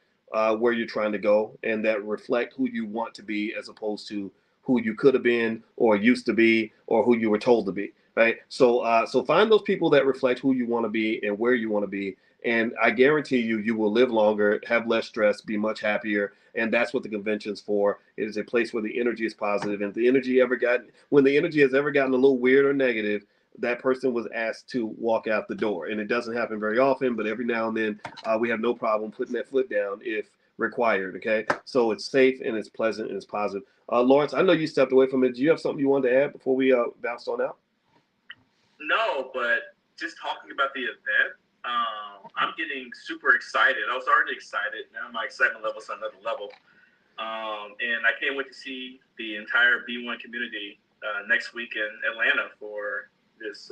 where you're trying to go and that reflect who you want to be, as opposed to who you could have been or used to be or who you were told to be. Right. So find those people that reflect who you want to be and where you want to be. And I guarantee you will live longer, have less stress, be much happier. And that's what the convention's for. It is a place where the energy is positive. And when the energy has ever gotten a little weird or negative, that person was asked to walk out the door. And it doesn't happen very often, but every now and then we have no problem putting that foot down if required. Okay. So it's safe and it's pleasant and it's positive. Lawrence, I know you stepped away from it. Do you have something you wanted to add before we bounced on out? No, but just talking about the event, I'm getting super excited. I was already excited. Now my excitement level is on another level. And I can't wait to see the entire B1 community next week in Atlanta for this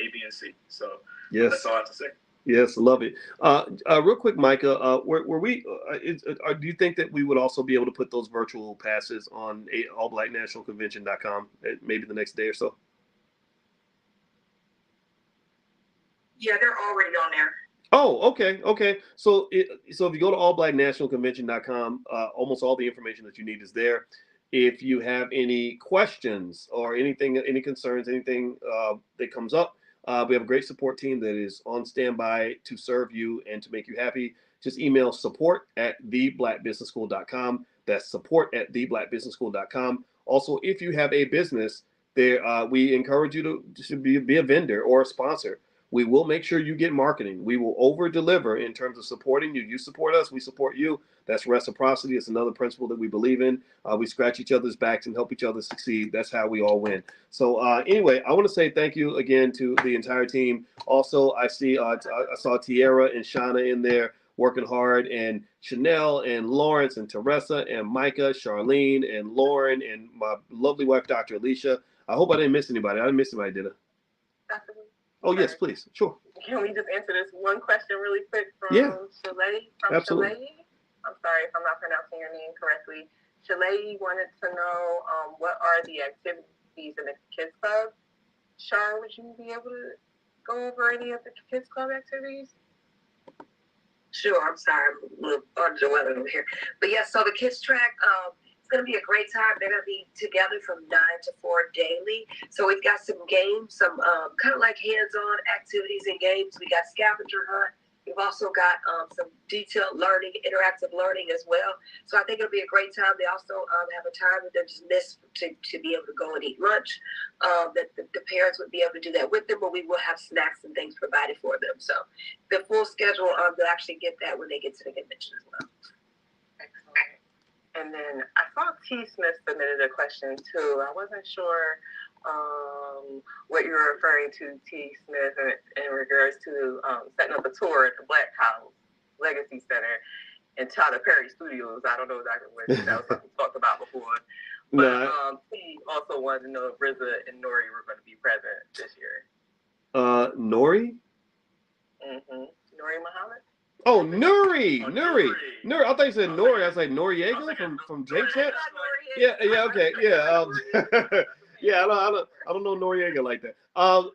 ABNC. So yes, that's all I have to say. Yes, love it. Real quick, Micah, do you think that we would also be able to put those virtual passes on allblacknationalconvention.com maybe the next day or so? Yeah, they're already on there. Oh, okay. So if you go to allblacknationalconvention.com, almost all the information that you need is there. If you have any questions or anything, any concerns, anything that comes up, we have a great support team that is on standby to serve you and to make you happy. Just email support@theblackbusinessschool.com. That's support@theblackbusinessschool.com. Also, if you have a business, we encourage you to be a vendor or a sponsor. We will make sure you get marketing. We will over deliver in terms of supporting you. You support us, we support you. That's reciprocity. It's another principle that we believe in. We scratch each other's backs and help each other succeed. That's how we all win. So anyway, I want to say thank you again to the entire team. Also, I saw Tierra and Shauna in there working hard, and Chanel and Lawrence and Teresa and Micah, Charlene and Lauren and my lovely wife, Dr. Alicia. I hope I didn't miss anybody. I didn't miss anybody, did I? Oh, yes, please. Sure. Can we just answer this one question really quick from Shalay? Absolutely. Shalay? I'm sorry if I'm not pronouncing your name correctly. Shalay wanted to know what are the activities in the Kids Club. Shar, would you be able to go over any of the Kids Club activities? Sure, I'm sorry, I'm a little under the weather over here. But yeah, so the Kids Track, it's going to be a great time. They're going to be together from 9 to 4 daily. So we've got some games, some kind of like hands-on activities and games. We got scavenger hunt. We've also got some detailed learning, interactive learning as well. So I think it'll be a great time. They also have a time that they're just missed to be able to go and eat lunch. That the parents would be able to do that with them, but we will have snacks and things provided for them. So the full schedule, they'll actually get that when they get to the convention as well. And then I saw T. Smith submitted a question too. I wasn't sure what you're referring to, T. Smith, in regards to setting up a tour at the Black House Legacy Center and Tyler Perry Studios. I don't know exactly what that was something we talked about before. But T also wanted to know if RZA and Nori were going to be present this year. Nori? Nori Muhammad? Oh, Nuri. I thought you said Nori. I was like Noriega from Jake Chat. Yeah, okay, yeah. Yeah, I don't know Noriega like that.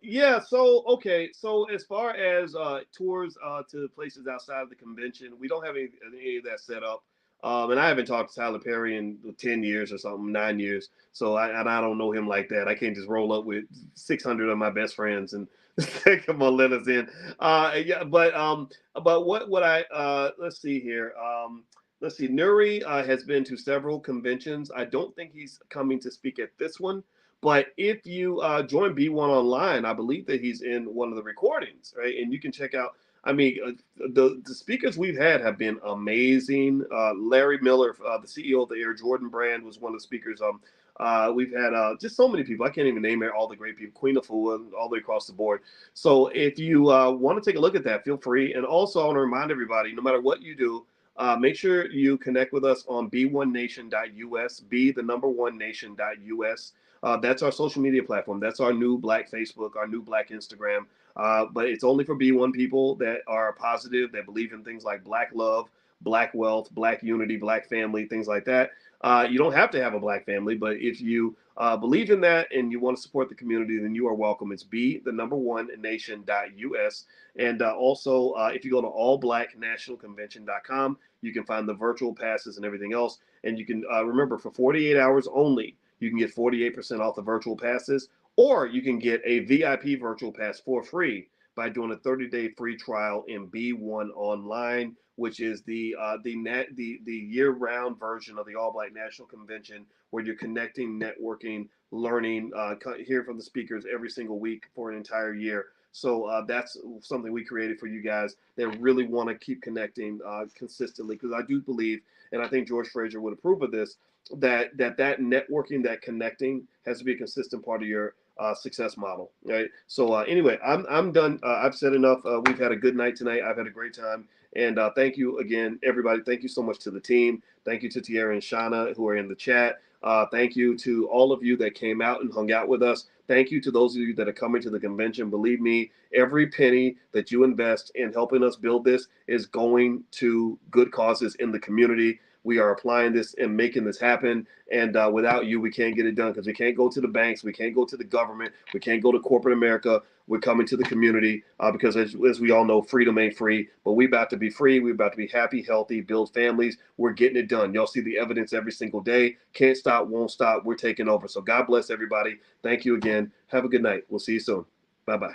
Yeah, so okay, so as far as tours to places outside of the convention, we don't have any of that set up. And I haven't talked to Tyler Perry in 10 years or something, 9 years. So I don't know him like that. I can't just roll up with 600 of my best friends and come on, let us in. Yeah, but what I let's see here. Let's see. Nuri has been to several conventions. I don't think he's coming to speak at this one. But if you join B1 online, I believe that he's in one of the recordings, right? And you can check out. I mean, the speakers we've had have been amazing. Larry Miller, the CEO of the Air Jordan brand, was one of the speakers. We've had just so many people. I can't even name all the great people. Queen of Food, all the way across the board. So if you want to take a look at that, feel free. And also, I want to remind everybody, no matter what you do, make sure you connect with us on b1nation.us, b1nation.us. That's our social media platform. That's our new Black Facebook, our new Black Instagram. But it's only for B1 people that are positive, that believe in things like Black love, Black wealth, Black unity, Black family, things like that. You don't have to have a Black family, but if you believe in that and you want to support the community, then you are welcome. It's b1nation.us. And also, if you go to allblacknationalconvention.com, you can find the virtual passes and everything else. And you can remember, for 48 hours only, you can get 48% off the virtual passes, or you can get a VIP virtual pass for free by doing a 30-day free trial in B1 Online, which is the year-round version of the All Black National Convention, where you're connecting, networking, learning, hear from the speakers every single week for an entire year. So that's something we created for you guys that really want to keep connecting consistently, because I do believe, and I think George Fraser would approve of this, that networking, that connecting has to be a consistent part of your success model, right? So anyway, I'm done. I've said enough. We've had a good night tonight. I've had a great time. And thank you again, everybody. Thank you so much to the team. Thank you to Tierra and Shauna, who are in the chat. Thank you to all of you that came out and hung out with us. Thank you to those of you that are coming to the convention. Believe me, every penny that you invest in helping us build this is going to good causes in the community. We are applying this and making this happen. And without you, we can't get it done, because we can't go to the banks. We can't go to the government. We can't go to corporate America. We're coming to the community because, as we all know, freedom ain't free. But we're about to be free. We're about to be happy, healthy, build families. We're getting it done. Y'all see the evidence every single day. Can't stop, won't stop. We're taking over. So God bless everybody. Thank you again. Have a good night. We'll see you soon. Bye-bye.